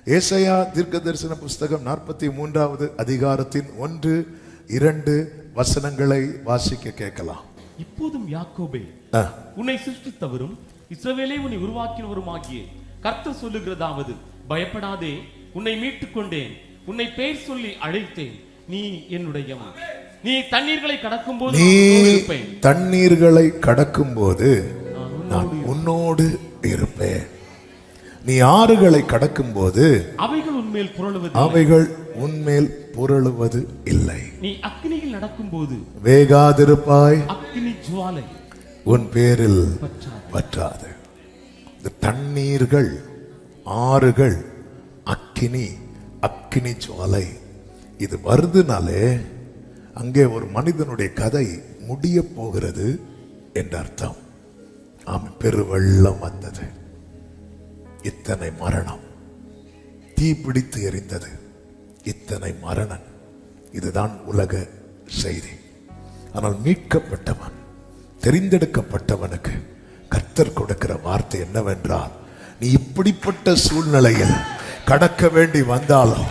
ஏசாயா தீர்க்கதரிசன புஸ்தகம் 43வது அதிகாரத்தின் 1, 2 வசனங்களை வாசிக்க கேட்கலாம். இப்போதும் யாக்கோபே, உன்னை சிருஷ்டித்தவரும் இஸ்ரவேலை உன்னை உருவாக்கினவருமாகிய கர்த்தர் சொல்லுகிறதாவது, பயப்படாதே, உன்னை மீட்டுக் கொண்டேன், உன்னை பெயர் சொல்லி அழைத்தேன், நீ என்னுடையவன். நீ தண்ணீர்களை கடக்கும் போது நான் உன்னோடு இருப்பேன். நீ ஆறுகளை கடக்கும் போது அவைகள் உன்மேல் புரளுவது இல்லை. நீ அக்கினியில் நடக்கும் போது வேகாதிருப்பாய், அக்கினி ஜுவாலை உன் பேரில் பற்றாது. இந்த தண்ணீர்கள், ஆறுகள், அக்கினி ஜுவாலை இது வருதுனாலே அங்கே ஒரு மனிதனுடைய கதை முடிய போகிறது என்ற அர்த்தம். ஆமாம், பெருவெள்ளம் வந்தது, இத்தனை மரணம், தீ பிடித்து எரிந்தது, இத்தனை மரணம். இதுதான் உலக செய்தி. ஆனால் மீட்கப்பட்டவன், தெரிந்தெடுக்கப்பட்டவனுக்கு கர்த்தர் கொடுக்கிற வார்த்தை என்னவென்றால், நீ இப்படிப்பட்ட சூழ்நிலையில் கடக்க வேண்டி வந்தாலும்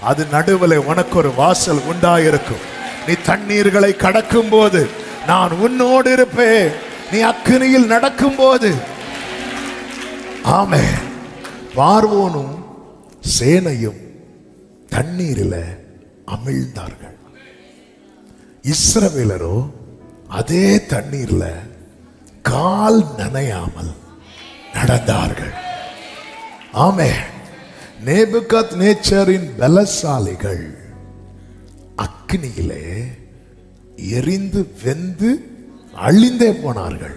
அது நடுவில் உனக்கு ஒரு வாசல் உண்டாயிருக்கும். நீ தண்ணீர்களை கடக்கும் போது நான் உன்னோடு இருப்பேன். நீ அக்கினியில் நடக்கும் போது, ஆமென், பார்வோனும் சேனையும் தண்ணீரில் அமிழ்ந்தார்கள். இஸ்ரவேலரோ அதே தண்ணீர்ல கால் நனையாமல் நடந்தார்கள். ஆமென். நேபுகத் நேச்சரின் பலசாலிகள் அக்கினியிலே எரிந்து வெந்து அழிந்தே போனார்கள்.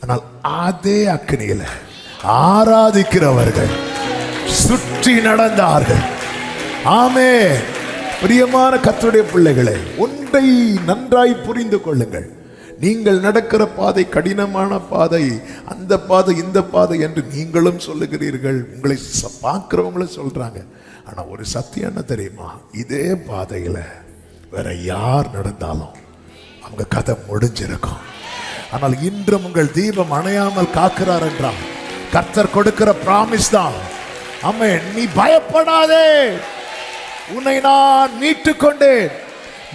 ஆனால் அதே அக்கினியில ஆராதிக்கிறவர்கள் சுற்றி நடந்தார்கள். ஆமென். பிரியமான கர்த்தருடைய பிள்ளைகளே, ஒன்றை நன்றாய் புரிந்து கொள்ளுங்கள். நீங்கள் நடக்கிற பாதை கடினமான பாதை, அந்த பாதை இந்த பாதை என்று நீங்களும் சொல்லுகிறீர்கள், உங்களை பார்க்கிறவங்களும் சொல்றாங்க. ஆனா ஒரு சத்தியம் என்ன தெரியுமா? இதே பாதையில வேற யார் நடந்தாலும் அவங்க கதை முடிஞ்சிருக்கும். ஆனால் இன்றும் உங்கள் தீபம் அணையாமல் காக்கிறார் என்றால் கர்த்தர் கொடுக்கிற பிராமிஸ் தான். ஆமென். நீ பயப்படாதே, உன்னை நான் மீட்டுக் கொண்டேன்.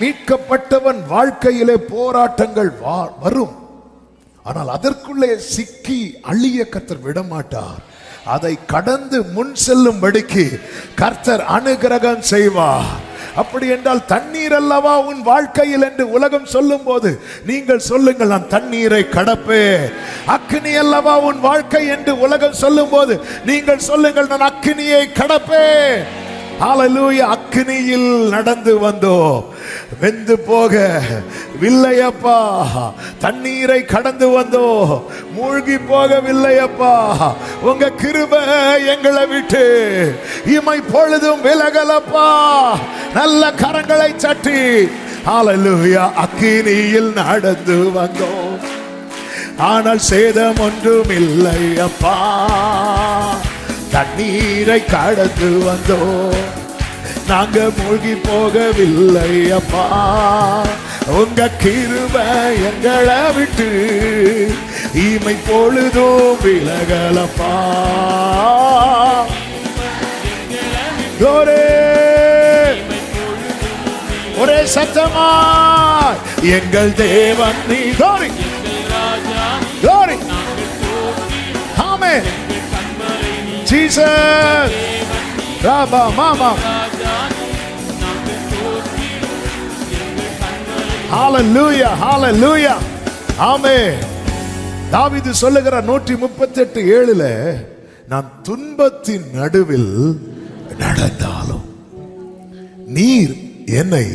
மீட்கப்பட்டவன் வாழ்க்கையிலே போராட்டங்கள் வரும். ஆனால் அதற்குள்ளே சிக்கி அழிய கர்த்தர் விடமாட்டார். அதை கடந்து முன் செல்லும்படிக்கு கர்த்தர் அனுகிரகம் செய்வார். அப்படி என்றால் தண்ணீர் அல்லவா உன் வாழ்க்கையில் என்று உலகம் சொல்லும் போது நீங்கள் சொல்லுங்கள், நான் தண்ணீரை கடப்பேன். அக்கினி அல்லவா உன் வாழ்க்கை என்று உலகம் சொல்லும் போது நீங்கள் சொல்லுங்கள், நான் அக்கினியை கடப்பேன். ஹல்லேலூயா. அக்கினியில் நடந்து வந்தோம், வெந்து போக வில்லையப்பா. தண்ணீரை கடந்து வந்தோம், மூழ்கி போகவில்லையப்பா. உங்க கிருபை எங்களை விட்டு இமை பொழுதும் விலகலப்பா. நல்ல கரங்களை சட்டி ஹல்லேலூயா. அக்கினியில் நடந்து வந்தோம், ஆனால் சேதம் ஒன்றும் இல்லை அப்பா. தண்ணீரை கடந்து வந்தோம், நாங்க மூழ்கி போகவில்லை அப்பா. உங்க கிருபை எங்களை விட்டு இமை பொழுதும் விலகலப்பா. ஒரே சத்தமா எங்கள் தேவன் நீ. glory glory. ஆமென். Jesus. ராபா மாமா. ஹalleluya hallelujah. ஆமென். தாவீது சொல்லுகிற 138:7 நான் துன்பத்தின் நடுவில் நடந்தாலும் நீர் என்னை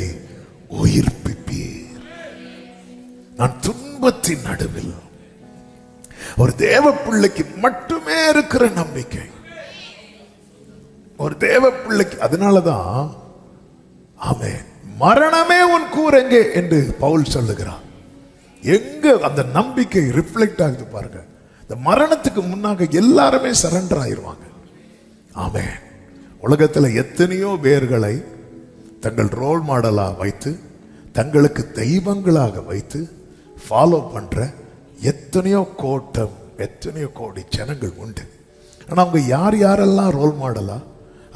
உயிர்ப்பிப்பீர். நான் துன்பத்தின் நடுவில். ஒரு தேவ பிள்ளைக்கு மட்டுமே இருக்கிற நம்பிக்கை, ஒரு தேவ பிள்ளைக்கு. அதனாலதான் ஆமென், மரணமே உன் கூரெங்கே என்று பவுல் சொல்லுகிறார். எங்க அந்த நம்பிக்கை ரிஃப்ளெக்ட் ஆகுது பாருங்க. இந்த மரணத்துக்கு முன்னாக எல்லாருமே சரண்டர் ஆயிருவாங்க. ஆமென். உலகத்தில் எத்தனையோ பேர்களை தங்கள் ரோல் மாடலா வைத்து, தங்களுக்கு தெய்வங்களாக வைத்து ஃபாலோ பண்ற எத்தனையோ கோடி ஜனங்கள் உண்டு. ஆனா அவங்க யாரெல்லாம் ரோல் மாடலா,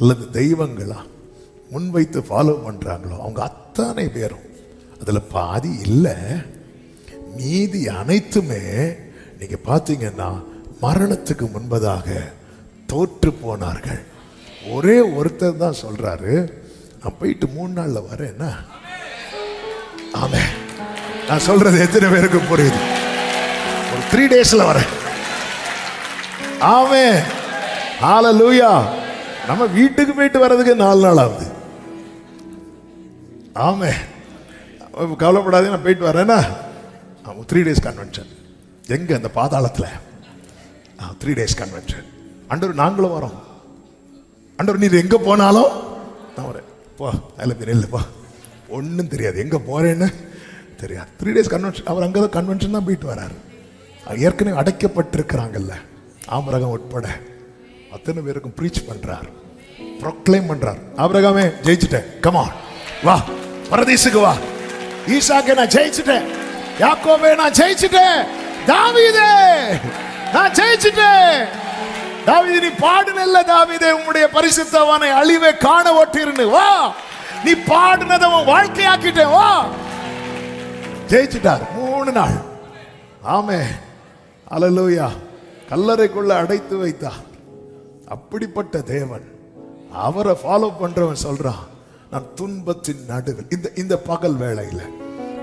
அல்லது தெய்வங்களா முன்வைத்து ஃபாலோ பண்றாங்களோ அவங்க அத்தனை பேரும் அதுல பாதி இல்லை, மீதி அனைத்துமே நீங்க பார்த்தீங்கன்னா மரணத்துக்கு முன்பதாக தோற்று போனார்கள். ஒரே ஒருத்தர் தான் சொல்றாரு, நான் போயிட்டு 3 நாள்ல வரேன்னா. ஆமே, நான் சொல்றது எத்தனை பேருக்கு புரியுது? ஒரு 3 டேஸ்ல வரேன். ஆமே, ஹalleluya. நம்ம வீட்டுக்கு போயிட்டு வர்றதுக்கு 4 நாள் ஆகுது. ஆமே, கவலைப்படாதீங்க, நான் போயிட்டு வரேன்னா. 3 டேஸ் கன்வென்ஷன் எங்க? அந்த பாதாளத்துல 3 டேஸ் கன்வென்ஷன். ஆண்டவர் நாங்களும் வரோம். ஆண்டவர் நீர் எங்க போனாலும் நான் வரேன். போ, அதில் இல்லை, போ, ஒன்றும் தெரியாது, எங்க போறேன்னு தெரியாது. 3 டேஸ் கன்வென்ஷன். அவர் அங்கே தான் கன்வென்ஷன் தான் போயிட்டு வராரு. ஏற்கனவே அடைக்கப்பட்டிருக்கிறாங்கல்ல, ஆபிரகாம் உட்பட அத்தனை பேருக்கும் ப்ரீச் பண்றார், ப்ரொக்ளைம் பண்றார். ஆபிரகாமே ஜெயிச்சுட்டேன், கமான் வா, பரதீசுக்கு வா. ஈசாக்கை நான் ஜெயிச்சுட்டேன், யாக்கோபே நான் ஜெயிச்சுட்டேன், தாவீதே நான் ஜெயிச்சுட்டேன். தாவீது நீ பாடுனல்ல, தாவீதே உம்முடைய பரிசுத்தவானை அழிவை காண ஒட்டிருந்து வா, நீ பாடுனதை உன் வாழ்க்கையாக்கிட்டேன் வா. ஜெயிச்சுட்டார் 3 நாள். ஆமே, அல்லேலூயா. கல்லறைக்குள்ள அடைத்து வைத்தார். அப்படிப்பட்ட தேவன், அவரை ஃபாலோ பண்றவன் சொல்றான், நான் துன்பத்தின் நடுவில் இந்த பகல் வேளையில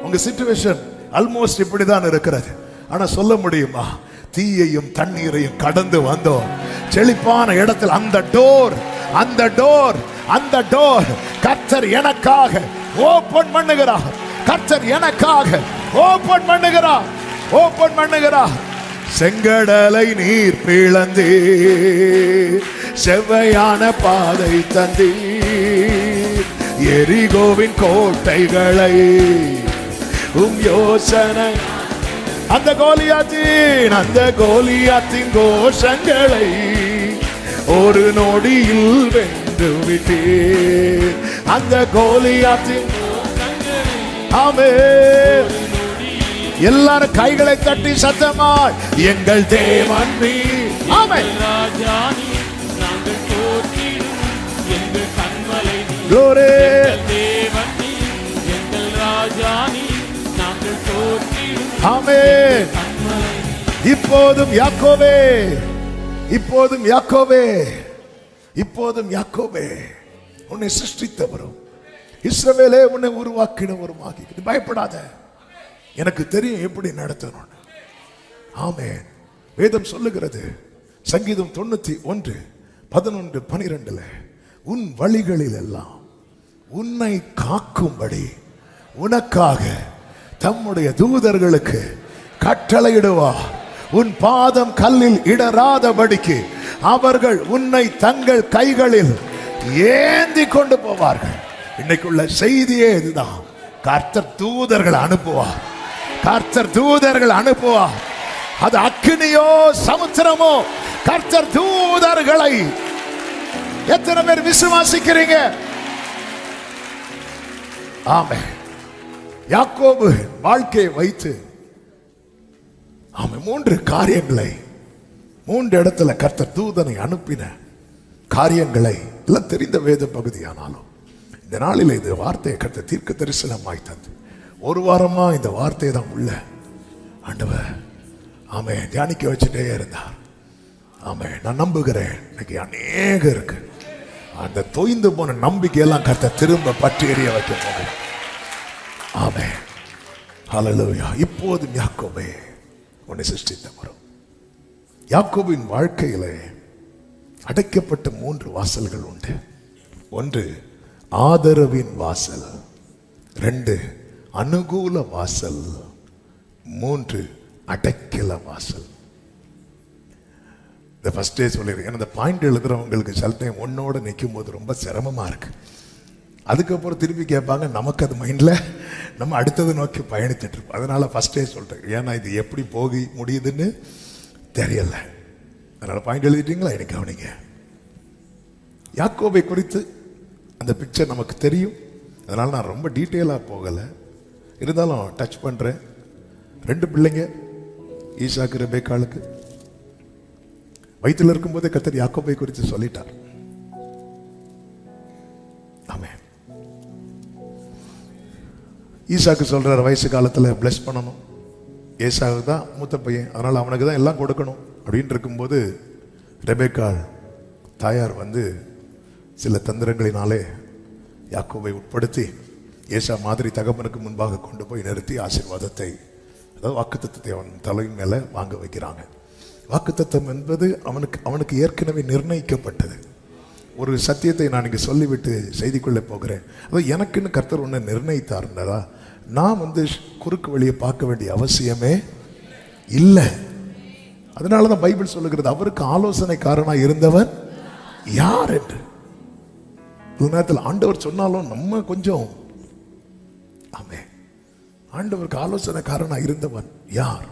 உங்க சிச்சுவேஷன் ஆல்மோஸ்ட் இப்படிதான் இருக்கிறது. ஆனா சொல்ல முடியுமா, தீயையும் தண்ணீரையும் கடந்து வந்தோம் செழிப்பான இடத்தில். அந்த டோர் கர்த்தர் எனக்காக ஓபன் பண்ணுகிறார். கர்த்தர் எனக்காக ஓபன் பண்ணுகிறார். செங்கடலை நீர் பிளந்தே செவ்வையான பாதை தந்தே, எரிகோவின் கோட்டைகளை யோசனை, அந்த கோலியாத்தின் கோஷங்களை ஒரு நொடியில் வென்று விட்டேன். அந்த கோலியாத்தின், ஆமே, எல்லாரும் கைகளை தட்டி சத்தமாய் எங்கள் தேவன் நீ. ஆமே, glory. ஆமென். இப்போதும் யாக்கோபே உன்னை சிருஷ்டித்தவரும் இஸ்ரவேலே உன்னை உருவாக்கினவரும் ஆகி பயப்படாத, எனக்கு தெரியும் எப்படி நடத்தணும். ஆமென். வேதம் சொல்லுகிறது, சங்கீதம் 91:11-12, உன் வழிகளில் எல்லாம் உன்னை காக்கும்படி உனக்காக தம்முடைய தூதர்களுக்கு கட்டளையிடுவார். உன் பாதம் கல்லில் இடராதபடிக்கு அவர்கள் உன்னை தங்கள் கைகளில் ஏந்தி கொண்டு போவார்கள். இன்னைக்குள்ள செய்தியே இதுதான். கர்த்தர் தூதர்கள் அனுப்புவார். அது அக்கினியோ சமுத்திரமோ, கர்த்தர் தூதர்களை. எத்தனை பேர் விசுவாசிக்கிறீங்க? ஆமென். யாக்கோபு வாழ்க்கையை வைத்து அவன் 3 காரியங்களை, 3 இடத்துல கர்த்தர் தூதனை அனுப்பின காரியங்களை எல்லாம் தெரிந்த வேத பகுதியானாலும் இந்த நாளில் இந்த வார்த்தையை கர்த்தர் தீர்க்க தரிசனமாய் தந்து 1 வாரமா இந்த வார்த்தையை தான் உள்ள ஆண்டவர் ஆமென் தியானிக்க வச்சுட்டே இருந்தார். ஆமென். நான் நம்புகிறேன் இன்னைக்கு அநேக இருக்கு அந்த தொய்ந்து போன நம்பிக்கையெல்லாம் கர்த்தர் திரும்ப பற்றி எறிய வைக்க போகிறேன். ஆமென். ஹல்லேலூயா. இப்போதும் யாக்கோபே உன்னை சிருஷ்டித்தவரும். யாக்கோபின் வாழ்க்கையிலே அடைக்கப்பட்ட 3 வாசல்கள் உண்டு. 1 ஆதரவின் வாசல், 2 அனுகூல வாசல், 3 அடைக்கல வாசல். இந்த ஃபர்ஸ்ட் டே சொல்லியிருக்கேன். இந்த பாயிண்ட் எழுதுறவங்களுக்கு சில டைம் ஒன்னோட நிற்கும் போது ரொம்ப சிரமமா இருக்கு. அதுக்கப்புறம் திருப்பி கேட்பாங்க, நமக்கு அது மைண்டில் நம்ம அடுத்தது நோக்கி பயணிச்சுட்டு இருப்போம். அதனால ஃபர்ஸ்டே சொல்கிறேன், ஏன்னா இது எப்படி போகி முடியுதுன்னு தெரியல. அதனால பாயிண்ட் எழுதிட்டீங்களா? எனக்கு கவனிங்க. யாக்கோபை குறித்து அந்த பிக்சர் நமக்கு தெரியும். அதனால நான் ரொம்ப டீட்டெயிலாக போகலை, இருந்தாலும் டச் பண்ணுறேன். 2 பிள்ளைங்க, ஈசாக்கு ரெபேக்காளுக்கு. வயிற்றில் இருக்கும்போதே கர்த்தர் யாக்கோபை குறித்து சொல்லிட்டார். ஈசாக்கு சொல்றார் வயசு காலத்துல பிளஸ் பண்ணணும். ஏசாவுக்கு தான் மூத்த பையன், அதனால அவனுக்கு தான் எல்லாம் கொடுக்கணும் அப்படின்னு இருக்கும்போது ரெபேக்காள் தாயார் வந்து சில தந்திரங்களினாலே யாக்கோபை உட்படுத்தி ஏசா மாதிரி தகப்பனுக்கு முன்பாக கொண்டு போய் நிறுத்தி ஆசீர்வாதத்தை, அதாவது வாக்குத்தத்தத்தை அவன் தலையின் மேல வாங்க வைக்கிறாங்க. வாக்குத்தத்தம் என்பது அவனுக்கு ஏற்கனவே நிர்ணயிக்கப்பட்டது. ஒரு சத்தியத்தை நான் இங்கே சொல்லிவிட்டு செய்திக்குள்ளே போகிறேன். அதாவது எனக்குன்னு கர்த்தர் ஒன்று நிர்ணயித்தாருன்றதா நான் வந்து குறுக்கு வழியை பார்க்க வேண்டிய அவசியமே இல்லை. அதனால தான் பைபிள் சொல்லுகிறது அவருக்கு ஆலோசனைக்காரனாக இருந்தவன் யார் என்று. ஒரு நேரத்தில் ஆண்டவர் சொன்னாலும் நம்ம கொஞ்சம் ஆமே, ஆண்டவருக்கு ஆலோசனைக்காரனாக இருந்தவன் யார்?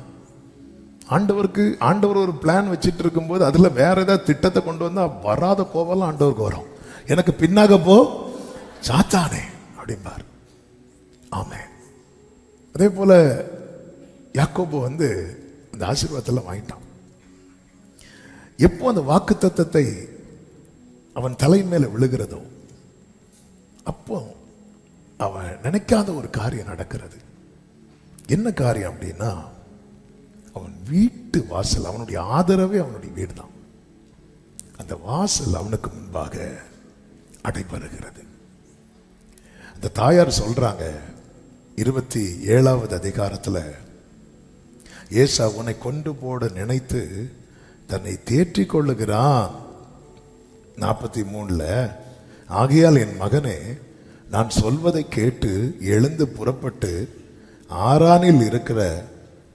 ஆண்டவர் ஒரு பிளான் வச்சுட்டு இருக்கும்போது அதுல வேற ஏதாவது திட்டத்தை கொண்டு வந்தா வராத கோவெல்லாம் ஆண்டவருக்கு வரும். எனக்கு பின்னாக போ சாத்தானே அப்படிம்பார். ஆமே. அதே போல யாக்கோபு வந்து அந்த ஆசீர்வாதத்தில் வாங்கிட்டான். எப்போ அந்த வாக்கு தத்தத்தை அவன் தலையின் மேல விழுகிறதோ அப்போ அவன் நினைக்காத ஒரு காரியம் நடக்கிறது. என்ன காரியம் அப்படின்னா, அவன் வீட்டு வாசல், அவனுடைய ஆதரவே அவனுடைய வீடு தான். அந்த வாசல் அவனுக்கு முன்பாக அடைபடுகிறது. அந்த தாயார் சொல்றாங்க 27வது அதிகாரத்தில், ஏசா உன்னை கொண்டு போட நினைத்து தன்னை தேற்றிக் கொள்ளுகிறான். 43ல, ஆகையால் என் மகனே நான் சொல்வதை கேட்டு எழுந்து புறப்பட்டு ஆரானில் இருக்கிற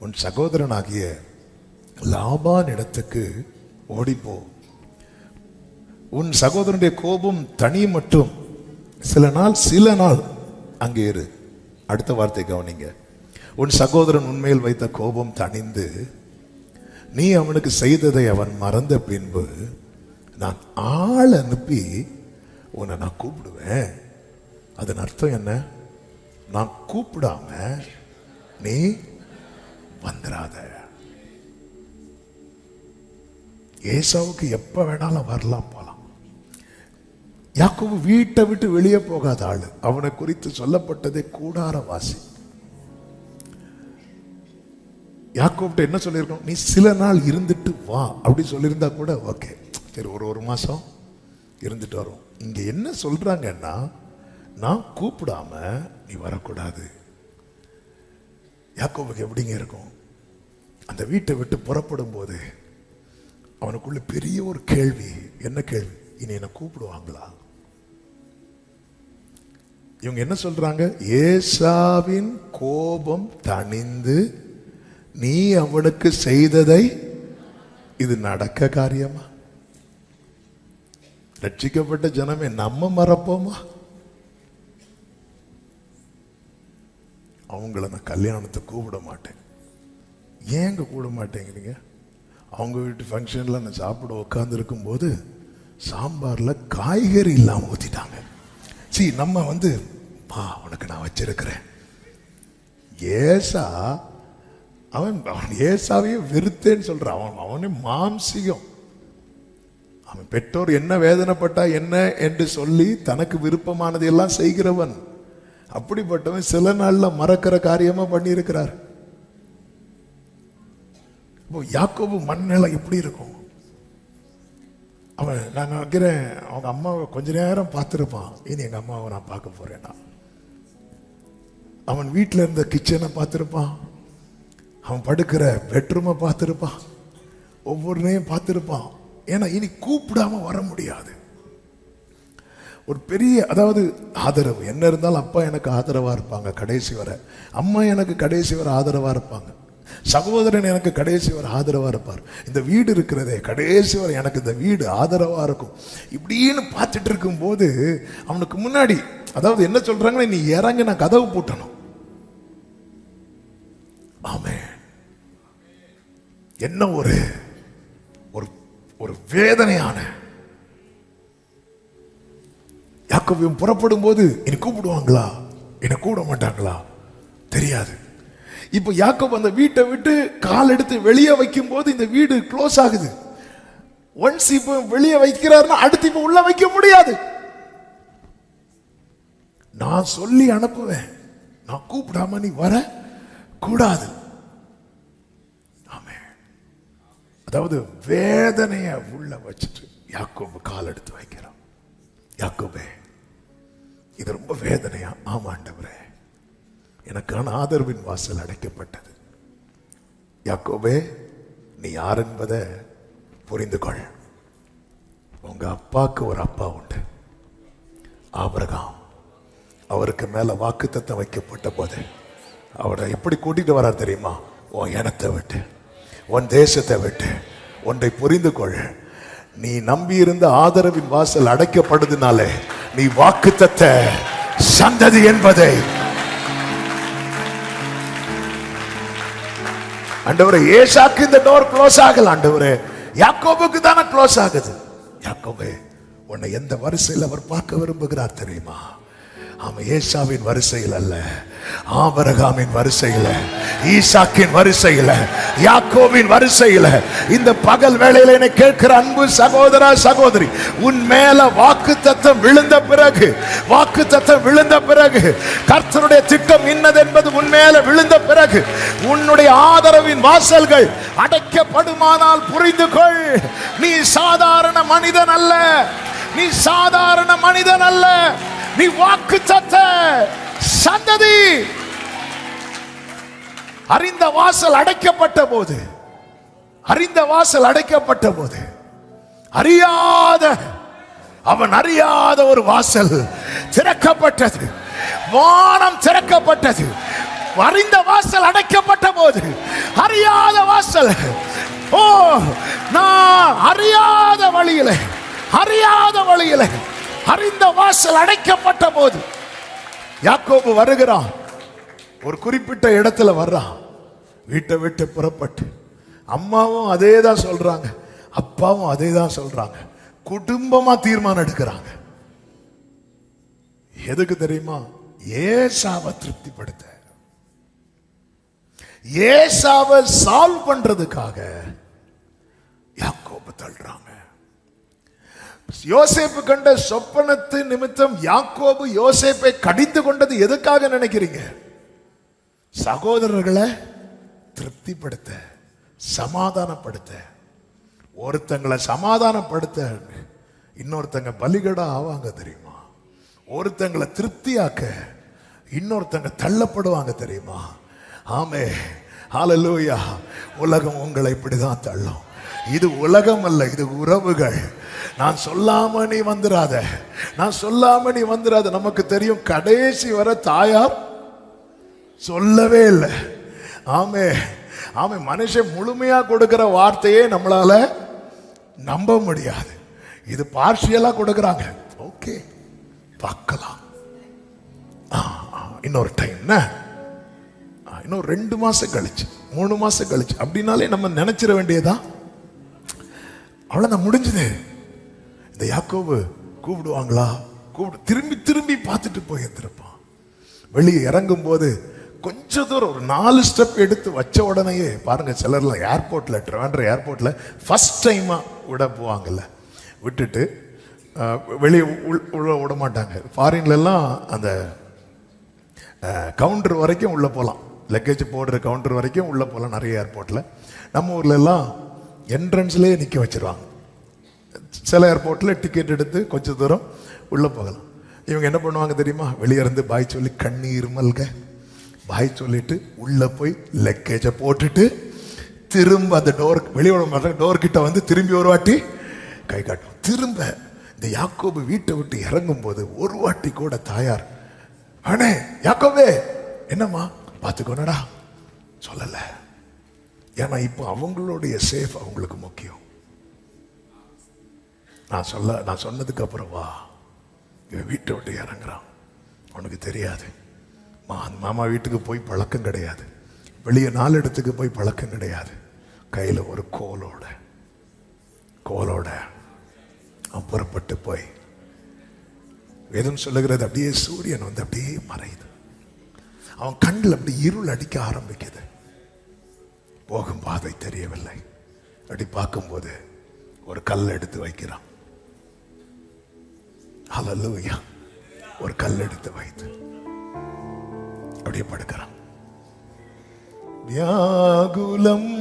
உன் சகோதரனாகிய லாபான் இடத்துக்கு ஓடிப்போ. உன் சகோதரனுடைய கோபம் தனி மட்டும் சில நாள் அங்கே இரு. அடுத்த வார்த்தை கவனிங்க. உன் சகோதரன் உண்மையில் வைத்த கோபம் தணிந்து நீ அவனுக்கு செய்ததை அவன் மறந்த பின்பு நான் ஆள் அனுப்பி உன்னை நான் கூப்பிடுவேன். அதன் அர்த்தம் என்ன? நான் கூப்பிடாம நீ வந்துடாத. ஏசாவுக்கு எப்ப வேணாலும் வரலாம் போலாம். யாக்கோபு வீட்டை விட்டு வெளியே போகாத ஆளு. அவனை குறித்து சொல்லப்பட்டதே கூடாரவாசி. யாக்கோப்ட்ட என்ன சொல்லியிருக்கோம்? நீ சில நாள் இருந்துட்டு வா அப்படி சொல்லியிருந்தா கூட ஓகே, சரி, ஒரு மாசம் இருந்துட்டு வரும். இங்க என்ன சொல்றாங்கன்னா, நான் கூப்பிடாம நீ வரக்கூடாது. யாக்கோபுக்கு எப்படிங்க இருக்கும்? அந்த வீட்டை விட்டு புறப்படும் போது அவனுக்குள்ள பெரிய ஒரு கேள்வி. என்ன கேள்வி? இனி என்ன கூப்பிடுவாங்களா? இவங்க என்ன சொல்றாங்க? ஏசாவின் கோபம் தணிந்து நீ அவனுக்கு செய்ததை, இது நடக்க காரியமா? ரட்சிக்கப்பட்ட ஜனமே நம்ம மறப்போமா? அவங்கள நான் கல்யாணத்தை கூப்பிட மாட்டேன். ஏங்க கூட மாட்டேங்கிறீங்க? அவங்க வீட்டு ஃபங்க்ஷனில் நான் சாப்பிட உட்காந்துருக்கும் போது சாம்பாரில் காய்கறி இல்லாமல் ஊற்றிட்டாங்க. சரி, நம்ம வந்து பா உனக்கு நான் வச்சிருக்கிறேன். ஏசா அவன் ஏசாவையே வெறுத்தேன்னு சொல்றான். அவனே மாம்சிகம். அவன் பெற்றோர் என்ன வேதனைப்பட்டா என்ன என்று சொல்லி தனக்கு விருப்பமானது எல்லாம் செய்கிறவன். அப்படிப்பட்டவன் சில நாள்ல மறக்கிற காரியமா பண்ணி இருக்கிறார். யாக்கோபு மண்ணில எப்படி இருக்கும்? அவன், நான் நினைக்கிறேன், அவங்க அம்மாவை கொஞ்ச நேரம் பார்த்துருப்பான். இனி எங்க அம்மாவை நான் பார்க்க போறேன்னா, அவன் வீட்டில் இருந்த கிச்சனை பார்த்துருப்பான், அவன் படுக்கிற பெட்ரூமை பார்த்துருப்பான், ஒவ்வொருனையும் பார்த்துருப்பான். ஏன்னா இனி கூப்பிடாம வர முடியாது. ஒரு பெரிய, அதாவது ஆதரவு என்ன இருந்தாலும் அப்பா எனக்கு ஆதரவா இருப்பாங்க கடைசி வரை, அம்மா எனக்கு கடைசி வரை ஆதரவா இருப்பாங்க, சகோதரன் எனக்கு கடைசி வரை ஆதரவா இருப்பார், இந்த வீடு இருக்கிறதே கடைசி வரை எனக்கு இந்த வீடு ஆதரவா இருக்கும். இப்படின்னு பார்த்துட்டு இருக்கும் போது அவனுக்கு முன்னாடி, அதாவது என்ன சொல்றாங்கன்னா, நீ இறங்கி நான் கதவு பூட்டணும். ஆமே. என்ன ஒரு ஒரு வேதனையான. யாக்கோபு புறப்படும் போது என்னை கூப்பிடுவாங்களா, என்னை கூப்பிட மாட்டாங்களா தெரியாது. இப்ப யாக்கோபு அந்த வீட்டை விட்டு கால் எடுத்து வெளியே வைக்கும் போது இந்த வீடு க்ளோஸ் ஆகுது. ஒன்ஸ் இப்ப வெளியே வைக்கிறாருன்னா அடுத்து இப்ப உள்ள வைக்க முடியாது. நான் சொல்லி அனுப்புவேன், நான் கூப்பிடாம நீ வர கூடாது. ஆமென். அதாவது வேதனைய உள்ள வச்சுட்டு யாக்கோபு கால் எடுத்து வைக்கிறான். யாக்கோபே, இது ரொம்ப வேதனையா? ஆமா ஆண்டவரே, எனக்கான ஆதரவின் வாசல் அடைக்கப்பட்டது. யாக்கோபே, நீ யார் என்பதை புரிந்து கொள். உங்க அப்பாவுக்கு ஒரு அப்பா உண்டு, ஆபிரகாம். அவருக்கு மேல வாக்குத்தத்தம் வைக்கப்பட்ட போது அவரை எப்படி கூட்டிட்டு வரார் தெரியுமா? உன் இனத்தை விட்டு, உன் தேசத்தை விட்டு. ஒன்றை புரிந்து கொள், நீ நம்பி இருந்த ஆதரவின் வாசல் அடைக்கப்படுதுனாலே நீ வாக்குத்தத்த சந்ததி என்பதை ஆண்டவரே, ஏசாக்கு இந்த டோர் க்ளோஸ் ஆகல ஆண்டவரே, யாக்கோபுக்கு தானே க்ளோஸ் ஆகுது. யாக்கோபே, உன்னை எந்த வரிசையில் அவர் பார்க்க விரும்புகிறார் தெரியுமா? அவன் ஏசாவின் வரிசையில் அல்ல, ஆபிரகாமின் வரிசையில், ஈசாக்கின் வரிசையில், யாக்கோபின் வரிசையில். இந்த பகல் வேளையில என்னை கேட்கிற அன்பு சகோதரா சகோதரி, உன் மேல வாக்குத்தத்தம் விழுந்த பிறகு, வாக்குத்தத்தம் விழுந்த பிறகு, கர்த்தருடைய திட்டம் இன்னது என்பது உன் மேல விழுந்த பிறகு, உன்னுடைய ஆதரவின் வாசல்கள் அடைக்கப்படுமானால் புரிந்து கொள், நீ சாதாரண மனிதன் அல்ல, நீ சாதாரண மனிதன் அல்ல, நீ வாக்குத்தத்த சந்ததி. அறிந்த வாசல் அடைக்கப்பட்ட போது, அறிந்த வாசல் அடைக்கப்பட்ட போது, அறியாத, அவன் அறியாத ஒரு வாசல் திறக்கப்பட்டது, வானம் திறக்கப்பட்டது. அறிந்த வாசல் அடைக்கப்பட்ட போது, அறியாத வாசல், ஓ, நான் அறியாத வழியில, அறியாத வழியில அறிந்த வாசல் அடைக்கப்பட்ட போது யாக்கோபு வருகிறான். ஒரு குறிப்பிட்ட இடத்துல வர்றான், வீட்டை விட்டு புறப்பட்டு. அம்மாவும் அதே தான் சொல்றாங்க, அப்பாவும் அதே தான் சொல்றாங்க. குடும்பமா தீர்மானம் எடுக்கிறாங்க. எதுக்கு தெரியுமா? ஏசாவை திருப்திப்படுத்த, ஏசாவை சால்வ் பண்றதுக்காக யாக்கோபு தள்ளுறாங்க. யோசேப்பு கண்ட சொப்பனத்து நிமித்தம் யாக்கோபு யோசேப்பை கடிந்து கொண்டது எதுக்காக நினைக்கிறீங்க? சகோதரர்களை திருப்திப்படுத்த, சமாதானப்படுத்த. ஒருத்தங்களை சமாதானப்படுத்த இன்னொருத்தங்க பலிகடா ஆவாங்க தெரியுமா? ஒருத்தங்களை திருப்தியாக்க இன்னொருத்தங்க தள்ளப்படுவாங்க தெரியுமா? ஆமே, ஹல்லேலூயா. உலகம் உங்களை இப்படிதான் தள்ளும். இது உலகம் அல்ல, இது உறவுகள். நான் சொல்லாம நீ வந்துராத, நான் சொல்லாம நீ வந்துராத. நமக்கு தெரியும், கடைசி வர தாயார் சொல்லவே இல்லை. ஆமே, ஆமே. மனுஷன் முழுமையா கொடுக்கிற வார்த்தையே நம்மளால நம்ப முடியாது. இது பார்ஷியலா கொடுக்கறாங்க. ஓகே, பார்க்கலாம். இன்னொரு டைம், இன்னும் 2 மாசம் கழிச்சு, 3 மாசம் கழிச்சு அப்படின்னாலே நம்ம நினைச்சிட வேண்டியதான், அவ்வளவுதான், முடிஞ்சது. இந்த யாக்கோபு கூப்பிடுவாங்களா? திரும்பி திரும்பி பார்த்துட்டு போய் இருந்திருப்பான். வெளியே இறங்கும் போது கொஞ்ச தூரம், ஒரு 4 ஸ்டெப் எடுத்து வச்ச உடனேயே பாருங்க, சிலர்லாம் ஏர்போர்ட்ல, ட்ரிவாண்ட்ரம் ஏர்போர்ட்ல ஃபர்ஸ்ட் டைமா விட போவாங்கல்ல, விட்டுட்டு வெளியே உள்ள விட மாட்டாங்க. ஃபாரின்லாம் அந்த கவுண்டர் வரைக்கும் உள்ள போகலாம், லக்கேஜ் போடுற கவுண்டர் வரைக்கும் உள்ள போகலாம் நிறைய ஏர்போர்ட்ல. நம்ம ஊர்ல எல்லாம் என்ட்ரன்ஸ்லேயே நிற்க வச்சிருவாங்க. சில ஏர்போர்ட்டில் டிக்கெட் எடுத்து கொஞ்சம் தூரம் உள்ளே போகலாம். இவங்க என்ன பண்ணுவாங்க தெரியுமா? வெளியே இருந்து பாய் சொல்லி கண்ணீர் மல்க பாய் சொல்லிட்டு உள்ளே போய் லக்கேஜை போட்டுட்டு திரும்ப அந்த டோர், வெளியோட டோர் கிட்ட வந்து திரும்பி ஒரு வாட்டி கை காட்டும். திரும்ப இந்த யாக்கோபு வீட்டை விட்டு இறங்கும் போது ஒரு வாட்டி கூட தாயார், அண்ணே யாக்கோபே என்னம்மா பார்த்துக்கோனடா சொல்லலை. ஏன்னா இப்போ அவங்களுடைய சேஃப் அவங்களுக்கு முக்கியம். நான் சொன்னதுக்கு அப்புறம் வா, இவன் வீட்டை விட்டு இறங்குறான். உனக்கு தெரியாது, மாமா வீட்டுக்கு போய் பழக்கம் கிடையாது, வெளியே 4 இடத்துக்கு போய் பழக்கம் கிடையாது. கையில் ஒரு கோலோட புறப்பட்டு போய், வேதம் சொல்லுகிறது அப்படியே சூரியன் வந்து அப்படியே மறையுது, அவன் கண்ணில் அப்படி இருள் அடிக்க ஆரம்பிக்குது. போகும் பாதை தெரியவில்லை. அப்படி பார்க்கும்போது ஒரு கல் எடுத்து வைக்கிறான். ஹல்லேலூயா. ஒரு கல் எடுத்து வைத்து அப்படியே படுக்கிறான். வியாகுலம்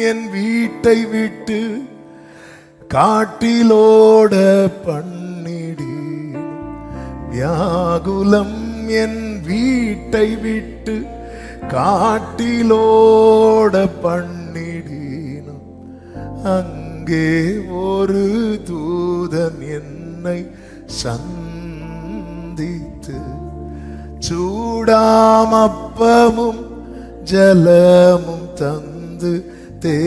என் வீட்டை விட்டு காட்டிலோட பண்ணிடி, வியாகுலம் என் வீட்டை விட்டு காட்டிலோட பண்ணிடினும், அங்கே ஒரு தூதன் என்னை சந்தித்து சூடாமப்பமும் ஜலமும் தந்து தேற்றுவான்.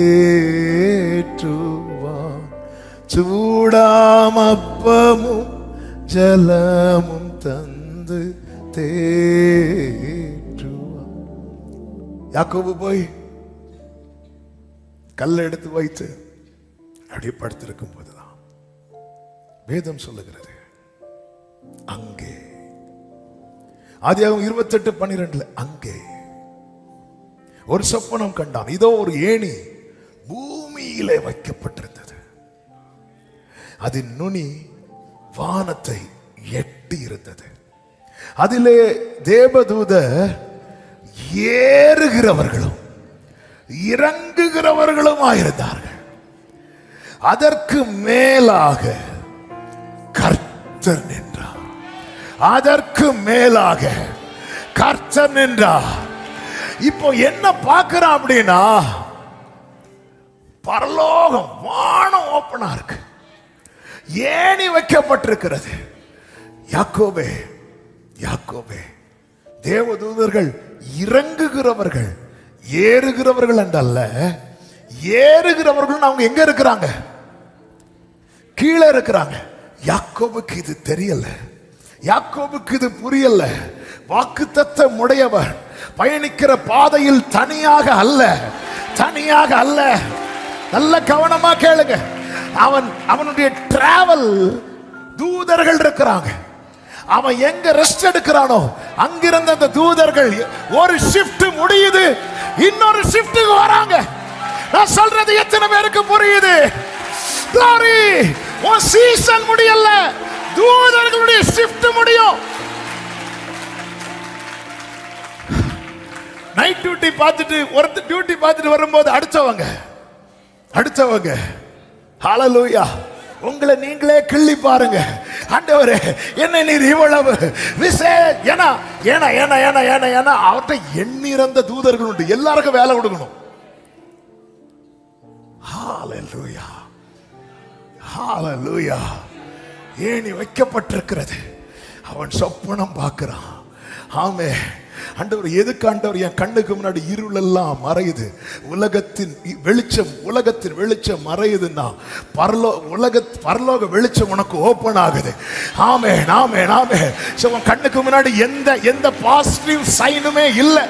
சூடாமப்பமும் ஜலமும் தந்து தேற்றுவான். யாக்கோபு போய் கல்லை எடுத்து வைத்து அப்படியே படுத்திருக்கும் போதுதான் வேதம் சொல்லுகிறது, அங்கே ஆதியாகமம் 28:12 அங்கே ஒரு சொப்பனம் கண்டான். இதோ ஒரு ஏணி பூமியிலே வைக்கப்பட்டிருந்தது, அதன் நுனி வானத்தை எட்டி இருந்தது. அதிலே தேவதூத ஏறுகிறவர்களும் இறங்குகிறவர்களும் ஆயிருந்தார்கள். அதற்கு மேலாக கர்த்தர் நின்றார். அதற்கு மேலாக கர்த்தர் நின்றார். இப்போ என்ன பார்க்கிறோம் அப்படின்னா, பரலோகம் வானம் ஓப்பனா இருக்கு, ஏணி வைக்கப்பட்டிருக்கிறது. யாக்கோபே யாக்கோபே, தேவதூதர்கள் இறங்குகிறவர்கள் ஏறுகிறவர்கள் என்றல்ல, ஏறுகிறவர்கள் அவங்க எங்க இருக்கிறாங்க? கீழே இருக்கிறாங்க. யாக்கோபுக்கு இது தெரியல, யாக்கோபுக்கு இது புரியல. வாக்குத்தத்தம் உடையவர் பயணிக்கிற பாதையில் தனியாக அல்ல, தனியாக அல்ல. நல்ல கவனமா கேளுங்க. அவனுடைய டிராவல் தூதர்கள் இருக்கிறாங்க. அவன் எங்க ரெஸ்ட் எடுக்கிறானோ அங்கிருந்த அந்த தூதர்கள் ஒரு ஷிஃப்ட் முடியுது, இன்னொரு ஷிஃப்ட்டுக்கு வராங்க. நான் சொல்றது எத்தனை பேருக்கு புரியுது? glory, ஒரு சீசன் முடியல, தூதர்களுடைய ஷிஃப்ட் முடியும். நைட் டியூட்டி பார்த்துட்டு ஒருத்தர் டியூட்டி பார்த்துட்டு வரும்போது அடுத்தவங்க ஹalleluya, உங்களை நீங்களே கிள்ளி பாருங்க. ஆண்டவரே, என்ன நீர் இவ்வளவு ஏன்னா அவர்கிட்ட எண்ணிறந்த தூதர்கள் உண்டு, எல்லாருக்கும் வேலை கொடுக்கணும். ஹalleluya, ஹalleluya. ஏணி வைக்கப்பட்டிருக்கிறது. அவன் சொப்பனம் பார்க்கிறான். ஆமே ஆண்டவர், எதுக்கு ஆண்டவர் என் கண்ணுக்கு முன்னாடி இருள் எல்லாம் மறையுது, உலகத்தின் வெளிச்சம் மறையுதுன்னா பரலோக வெளிச்சம் உனக்கு ஓபன் ஆகுது. ஆமென் ஆமென் ஆமென். உன் கண்ணுக்கு முன்னாடி எந்த பாசிட்டிவ் சைனுமே இல்லை,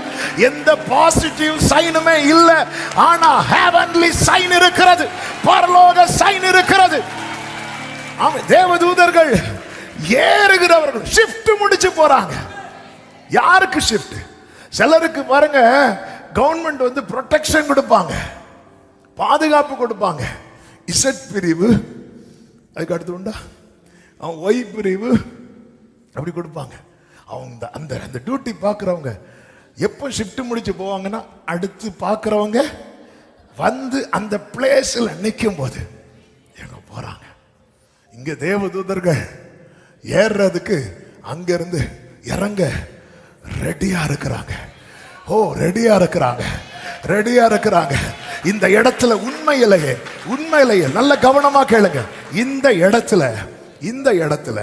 எந்த பாசிட்டிவ் சைனுமே இல்லை. ஆனா ஹெவன்லி சைன் இருக்கிறது, பரலோக சைன் இருக்கிறது. ஆமென். தேவதூதர்கள் ஏறுகிறவர்கள் ஷிஃப்ட் முடிச்சு போறாங்க. யாருக்கு ஷிஃப்ட்? சிலருக்கு பாருங்க, கவர்மெண்ட் வந்து ப்ரொடெக்ஷன் கொடுப்பாங்க, பாதுகாப்பு கொடுப்பாங்க. இசட் பிரிவு, அதுக்கு அடுத்து உண்டா அவன் ஒய் பிரிவு, அப்படி கொடுப்பாங்க. அவங்க அந்த டியூட்டி பார்க்குறவங்க எப்போ ஷிஃப்ட் முடிச்சு போவாங்கன்னா, அடுத்து பார்க்குறவங்க வந்து அந்த பிளேஸில் நிற்கும் போது எங்க போறாங்க. இங்க தேவதூதர்கள் ஏறுறதுக்கு அங்கிருந்து இறங்க ரெடியா இருக்கிறாங்க. ஓ, ரெடியா இருக்கிறாங்க. இந்த இடத்துல உண்மையிலேயே நல்ல கவனமா கேளுங்க. இந்த இடத்துல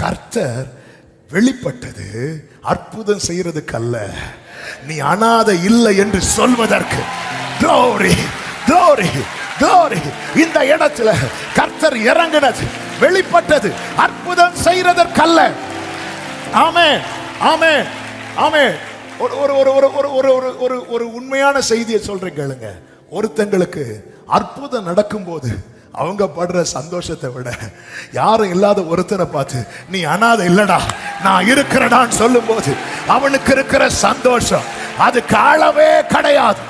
கர்த்தர் வெளிப்பட்டது அற்புதம் செய்யறதுக்கு அல்ல, நீ அனாதை இல்லை என்று சொல்வதற்கு. glory glory glory. இந்த இடத்துல கர்த்தர் இறங்கினது, வெளிப்பட்டது அற்புதம் செய்யறதற்கல்ல. ஆமென் ஆமென் ஆமென். ஒரு உண்மையான செய்தியை சொல்றேன் கேளுங்க. ஒருத்தங்களுக்கு அற்புதம் நடக்கும் போது அவங்க படுற சந்தோஷத்தை விட யாரும் இல்லாத ஒருத்தரை பார்த்து நீ அனாதை இல்லடா நான் இருக்கிறடான்னு சொல்லும் போது அவனுக்கு இருக்கிற சந்தோஷம் அதுக்கு அளவே கிடையாது.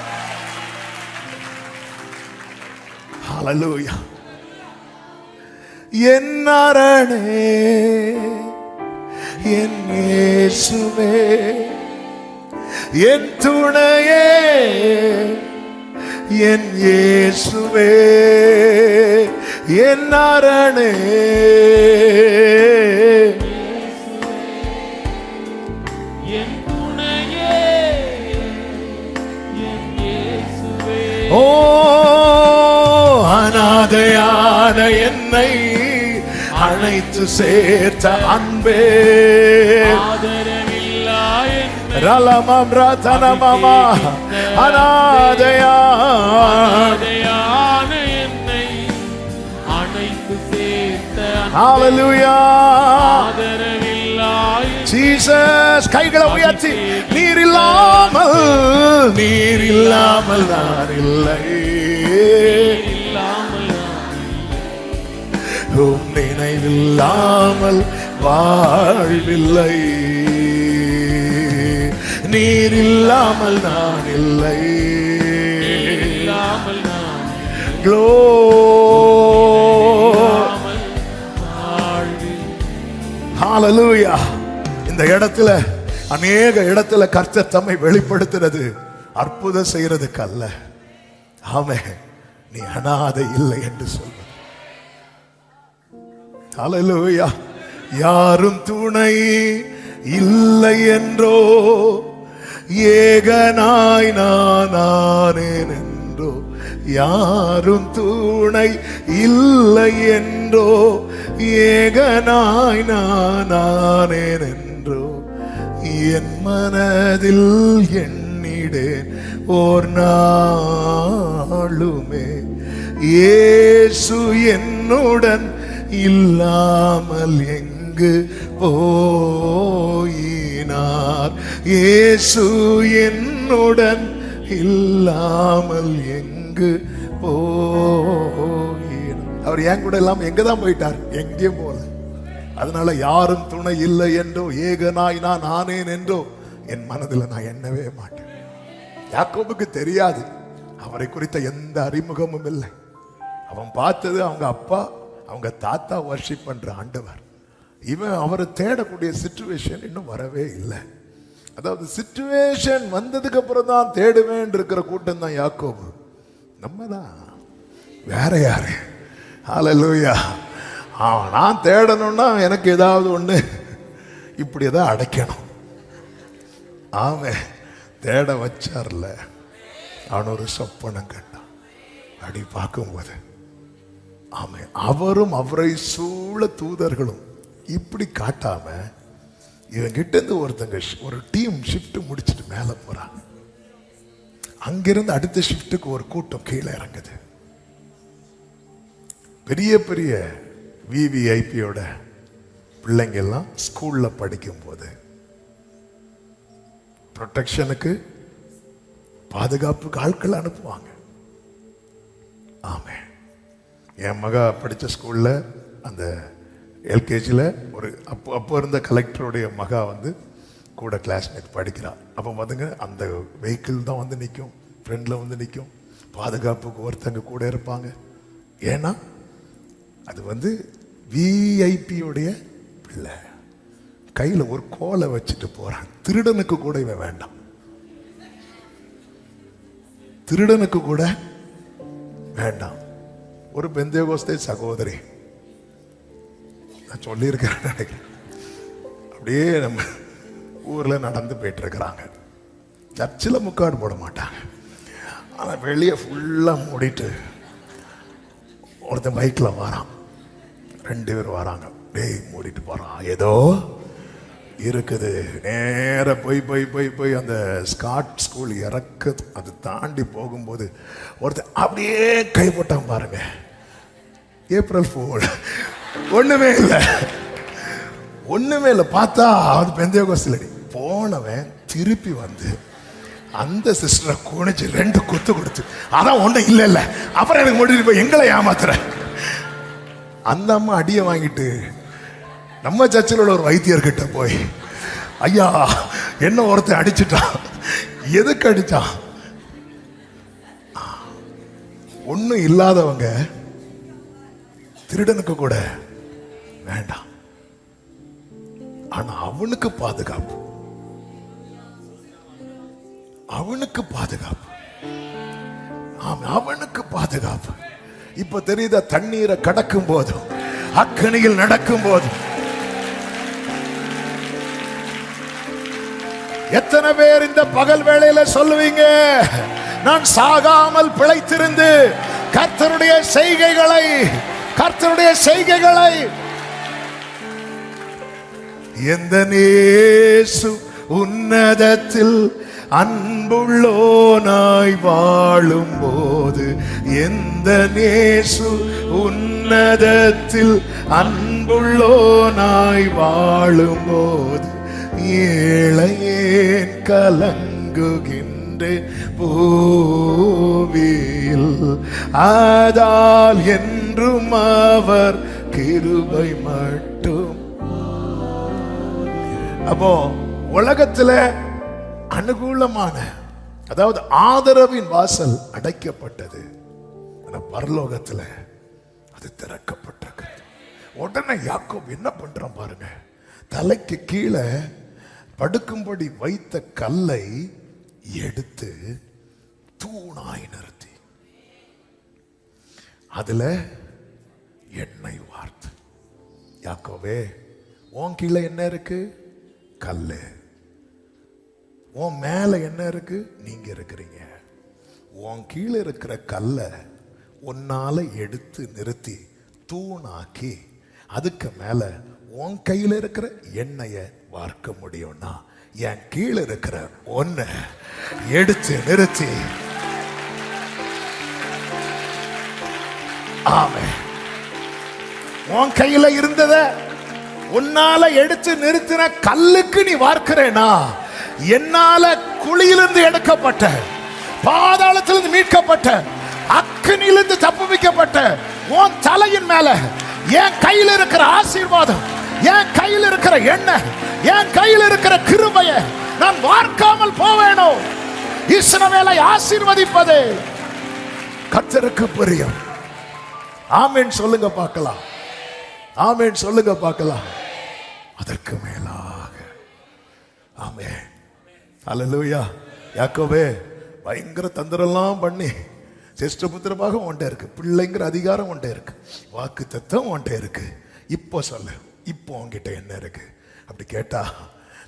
ஹல்லேலூயா. என் அரணே, என் இயேசுவே, என் துணையே, என் இயேசுவே, என் அரணே, என் துணையே, என் இயேசுவே. ஓ அநாதையான என்னை அழைத்து சேர்த்த அன்பே, ஆதரவில்லா என்னை ரலமம் ரதனமமா ஆதரயான என்னை அணைத்து சேர்த்த ஹalleluya ஆதரவில்லா ஜீசஸ். கைகளை உயர்த்தி, நீர் இல்லாமல் நான் இல்லை, இல்லாமல் உம் நினைவில்லாமல் வாழ்வில்லை, நீர் இல்லாமல் நான் இல்லை. இல்லாமல் நான் Glory. வாழ்வில். ஹalleluya. இந்த இடத்துல அநேக இடத்துல கர்த்தர் தம்மை வெளிப்படுத்துறது அற்புதம் செய்யறதுக்கு அல்ல. ஆமென். நீ அனாதை இல்லை என்று சொல்வது. ஹalleluya. யாரும் துணை இல்லை என்றோ, ஏகனாய் நானேன் என்றோ, யாரும் துணை இல்லை என்றோ, ஏகனாய் நானேன் என்றோ, என் மனதில் எண்ணிடேன் ஓர் நாளுமே, இயேசு என்னுடன் இல்லாமல் எங்கு போயினார், இயேசு என்னுடன் இல்லாமல் எங்கு போயினார். அவர் என் கூட இல்லாம எங்கதான் போயிட்டார்? எங்கேயும் போல. அதனால யாரும் துணை இல்லை என்றோ, ஏகனாய் நான் ஆனேன் என்றோ என் மனதில் நான் எண்ணவே மாட்டேன். யாக்கோபுக்கு தெரியாது, அவரை குறித்த எந்த அறிமுகமும் இல்லை. அவன் பார்த்தது அவங்க அப்பா அவங்க தாத்தா வர்ஷிப் பண்ற ஆண்டவர். இவன் அவரை தேடக்கூடிய சிச்சுவேஷன் இன்னும் வரவே இல்லை. அதாவது சிச்சுவேஷன் வந்ததுக்கு அப்புறம் தான் தேடுவேன் இருக்கிற கூட்டம் தான் யாக்கோபு. நம்ம தான் வேற யாரு? ஹalleluya. நான் தேடணும்னா எனக்கு ஏதாவது ஒண்ணு இப்படி ஏதாவது அடைக்கணும். ஆமே, தேட வச்சார்ல, அவன் ஒரு சொப்பனம் கண்டான். அப்படி பார்க்கும்போது ஆமே, அவரும் அவரை சூழ தூதர்களும் இப்படி காட்டாம இவங்கிட்ட இருந்து ஒருத்தங்க ஒரு டீம் ஷிஃப்ட் முடிச்சுட்டு மேல போறாங்க. அங்கிருந்து அடுத்த ஷிஃப்ட்டுக்கு ஒரு கூட்டம் கீழே இறங்குது. பெரிய பெரிய விவிஐபியோட பிள்ளைங்க எல்லாம் ஸ்கூல்ல படிக்கும் போது ப்ரொடெக்ஷனுக்கு பாதுகாப்புக்கு ஆட்கள் அனுப்புவாங்க. ஆமே, என் மகா படித்த ஸ்கூல்ல அந்த எல்கேஜியில் ஒரு அப்போ இருந்த கலெக்டருடைய மகா வந்து கூட கிளாஸ்மேட் படிக்கிறான். அப்போ வந்துங்க அந்த வெஹிக்கிள் தான் வந்து நிற்கும், ஃப்ரெண்டில் வந்து நிற்கும், பாதுகாப்புக்கு ஒருத்தங்க கூட இருப்பாங்க. ஏன்னா அது வந்து விஐபியோடைய பிள்ளை. கையில் ஒரு கோலை வச்சுட்டு போறான். திருடனுக்கு கூட இவன் வேண்டாம், திருடனுக்கு கூட வேண்டாம். ஒரு பெந்தேகோஸ்தே சகோதரி, நான் சொல்லியிருக்கிறேன் நினைக்கிறேன், அப்படியே நம்ம ஊரில் நடந்து போயிட்டு இருக்கிறாங்க. சர்ச்சில் முக்காடு போட மாட்டாங்க, ஆனால் வெளியே ஃபுல்லாக மூடிட்டு ஒருத்தன் பைக்கில் வரான். 2 பேர் வராங்க, டேய் மூடிட்டு போகிறான், ஏதோ இருக்குது. நேர போய் அந்த ஸ்காட் ஸ்கூல் இறக்கு அது தாண்டி போகும்போது ஒருத்தன் அப்படியே கை போட்டான் பாருங்க. April fool. ஒண்ணுமே இல்லை. பார்த்தா அது பெந்தேகோஸ்தேலடி. போனவன் திருப்பி வந்து அந்த சிஸ்டரை குனிச்சு 2 குத்து கொடுத்து, அதான் ஒன்றும் இல்லை, அப்புறம் எனக்கு முடிஞ்சு போய் எங்களை ஏமாத்துற. அந்த அம்மா அடியை வாங்கிட்டு நம்ம சர்ச்சில் உள்ள ஒரு வைத்தியர்கிட்ட போய், ஐயா என்ன ஒருத்தன் அடிச்சுட்டான். எதுக்கு அடிச்சான்? ஒன்றும் இல்லாதவங்க திருடனுக்கு கூட வேண்டாம், ஆனா அவனுக்கு பாதுகாப்பு. அவனுக்கு பாதுகாப்பு. ஆமா, அவனுக்கு பாதுகாப்பு. இப்ப தெரியுதா? தண்ணீரை கடக்கும் போதும், அக்கனியில் நடக்கும் போதும். எத்தனை பேர் இந்த பகல் வேளையில சொல்லுவீங்க, நான் சாகாமல் பிழைத்திருந்து கர்த்தருடைய செய்கைகளை எந்த நேசு உன்னதத்தில் அன்புள்ளோனாய் வாழும் போது, எந்த நேசு உன்னதத்தில் அன்புள்ளோனாய் வாழும் போது, ஏழையேன் கலங்குகின்றேன் பூவியில், ஆதால் என்றும் அவர் கிருபை மட்டும். அப்போ உலகத்துல அனுகூலமான, அதாவது ஆதரவின் வாசல் அடைக்கப்பட்டது. பரலோகத்துல அது திறக்கப்பட்டிருக்கிறது. உடனே யாக்கோபு என்ன பண்றான் பாருங்க, தலைக்கு கீழே படுக்கும்படி வைத்த கல்லை எடுத்து தூணாய் நிறுத்தி அதுல எண்ணெய் வார்த்து, யாக்கோவே உன் கீழே என்ன இருக்கு? கல்லு. உன் மேல என்ன இருக்கு? நீங்க இருக்கிறீங்க. உன் கீழே இருக்கிற கல்லை உன்னால எடுத்து நிறுத்தி தூணாக்கி அதுக்கு மேல உன் கையில இருக்கிற எண்ணெயை வார்க்க முடியும்னா, என் கீழே இருக்கிற ஒன்ன எடுத்து நிறுத்தி, ஆமென், உன் கையில இருந்தத உன்னால எடுத்து நிறுத்தின கல்லுக்கு நீ வார்க்கிறேனா, என்னால குழியிலிருந்து எடுக்கப்பட்ட, பாதாளத்திலிருந்து மீட்கப்பட்ட, அக்கினியிலிருந்து தப்புவிக்கப்பட்ட உன் தலையின் மேல என் கையில் இருக்கிற ஆசீர்வாதம், என் கையில் இருக்கிற எண்ணெய், என் கையில் இருக்கிற கிருபையை நான் வார்க்காமல் போவேனோ? இஸ்ரவேலை ஆசீர்வதிப்பது கர்த்தருக்கு பிரியம். ஆமென் சொல்லுங்க பார்க்கலாம். ஆமென் சொல்லுங்க பார்க்கலாம். அதற்கு மேலாக ஆமென். அல்லேலூயா. யாக்கோபே பயங்கர தந்திரம்லாம் பண்ணி சிஷ்டபுத்திரமாக உன்கிட்ட இருக்கு, பிள்ளைங்கிற அதிகாரம் உன்கிட்ட இருக்கு, வாக்கு தத்துவம் உன்கிட்ட இருக்கு. இப்போ சொல்லு, இப்போ உன்கிட்ட என்ன இருக்கு? அப்படி கேட்டா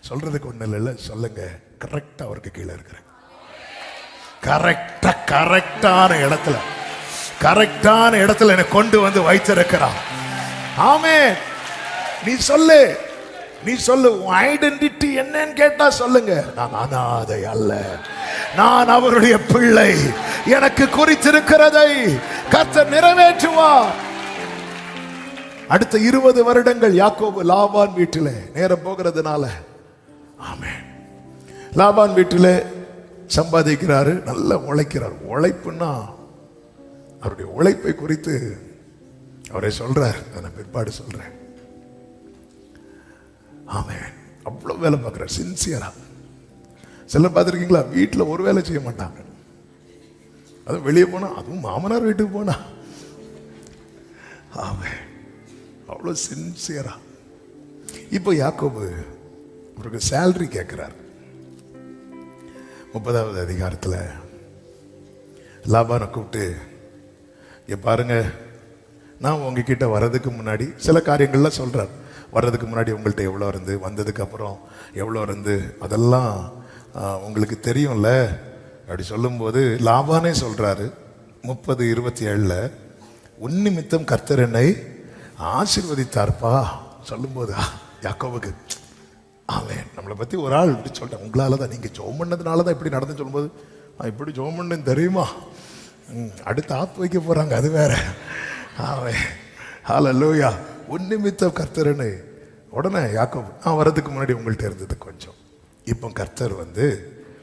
சொல்றதுக்கு ஒண்ணு இல்லை, சொல்லுங்க. கரெக்டா அவருக்கு கீழே இருக்கிற கரெக்டான இடத்துல என்னை கொண்டு வந்து வைத்திருக்கிறான். ஆமென். நீ சொல்லு உன் ஐடென்டிட்டி என்னன்னு கேட்டா சொல்லுங்க. நான் அனாதை அல்ல, நான் அவருடைய பிள்ளை. எனக்கு குறித்திருக்கிறதை கர்த்தர் நிறைவேற்றுவார். அடுத்த 20 வருடங்கள் யாக்கோபு லாபான் வீட்டிலே நேரம் போகிறதுனால, ஆமென், லாபான் வீட்டிலே சம்பாதிக்கிறாரு, நல்லா உழைக்கிறார். உழைப்புன்னா அவருடைய உழைப்பை குறித்து அவரை சொல்றார், நான் பிற்பாடு சொல்றேன். ஆமென். அவ்வளவு வேலை பார்க்கிறார் சின்சியரா. சிலர் பார்த்துருக்கீங்களா, வீட்டில் ஒரு வேலை செய்ய மாட்டாங்க, அதுவும் வெளியே போனா, அதுவும் மாமனார் வீட்டுக்கு போனா, ஆமென், அவ்வளோ சின்சியரா. இப்போ யாக்கோபு அவருக்கு சேலரி கேட்கிறார். 30வது அதிகாரத்தில் லாபானை கூப்பிட்டு, பாருங்க, நான் உங்ககிட்ட வர்றதுக்கு முன்னாடி சில காரியங்கள்லாம் சொல்றார். வர்றதுக்கு முன்னாடி உங்கள்கிட்ட எவ்வளோ இருந்து, வந்ததுக்கு அப்புறம் எவ்வளோ இருந்து, அதெல்லாம் உங்களுக்கு தெரியும்ல. அப்படி சொல்லும்போது லாபானே சொல்றாரு 30:27, உன் நிமித்தம் கர்த்தர் என்னை ஆசீர்வதித்தார்ப்பா. சொல்லும்போது யாக்கோபுக்கு, ஆமென், நம்மளை பத்தி ஒரு ஆள் இப்படி சொல்லிட்டேன், உங்களால தான், நீங்க ஜெபம் பண்ணதுனால தான் இப்படி நடந்து. சொல்லும்போது இப்படி ஜெபம் பண்ணேன்னு தெரியுமா, அடுத்து ஆப்பு வைக்க போறாங்க, அது வேற. ஆமென், ஹல்லேலூயா. உன் நிமித்தம் கர்த்தர் என்னை. உடனே யாக்கோபு, நான் வர்றதுக்கு முன்னாடி உங்கள்கிட்ட இருந்தது கொஞ்சம், இப்போ கர்த்தர் வந்து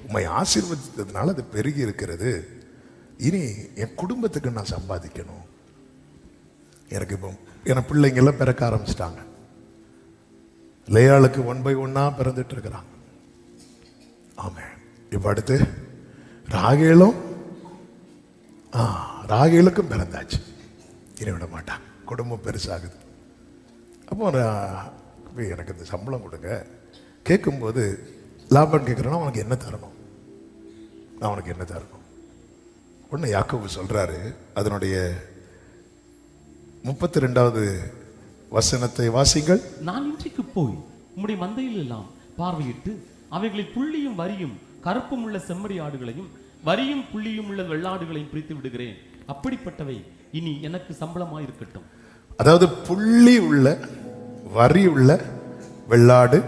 உம்மை ஆசீர்வதித்ததுனால அது பெருகி இருக்கிறது. இனி என் குடும்பத்துக்கு நான் சம்பாதிக்கணும். எனக்கு இப்போ என் பிள்ளைங்கெல்லாம் பிறக்க ஆரம்பிச்சிட்டாங்க. லேயாளுக்கு 1 by 1 பிறந்துட்டு இருக்கிறாங்க. ஆமென். இப்போ அடுத்து ராகேலுக்கும் பிறந்தாச்சு. இனி விட மாட்டான், குடும்பம் பெருசாகுது. அப்போ எனக்கு இந்த சம்பளம் கொடுங்க கேட்கும்போது லாபான் கேட்குறேன்னா, உனக்கு என்ன தரணும்? நான் உனக்கு என்ன தரணும்? ஒன்று யாக்கோபு சொல்றாரு, அதனுடைய 32வது வசனத்தை வாசிங்கள். நான் இன்றைக்கு போய் உம்முடைய மந்தையில் எல்லாம் பார்வையிட்டு அவைகளில் புள்ளியும் வரியும் கருப்பும் உள்ள செம்மறி ஆடுகளையும் வரியும் புள்ளியும் உள்ள வெள்ளாடுகளையும் பிரித்து விடுகிறேன். அப்படிப்பட்டவை இனி எனக்கு சம்பளமாய் இருக்கட்டும். அதாவது புள்ளி உள்ள வரி உள்ள வெள்ளாடு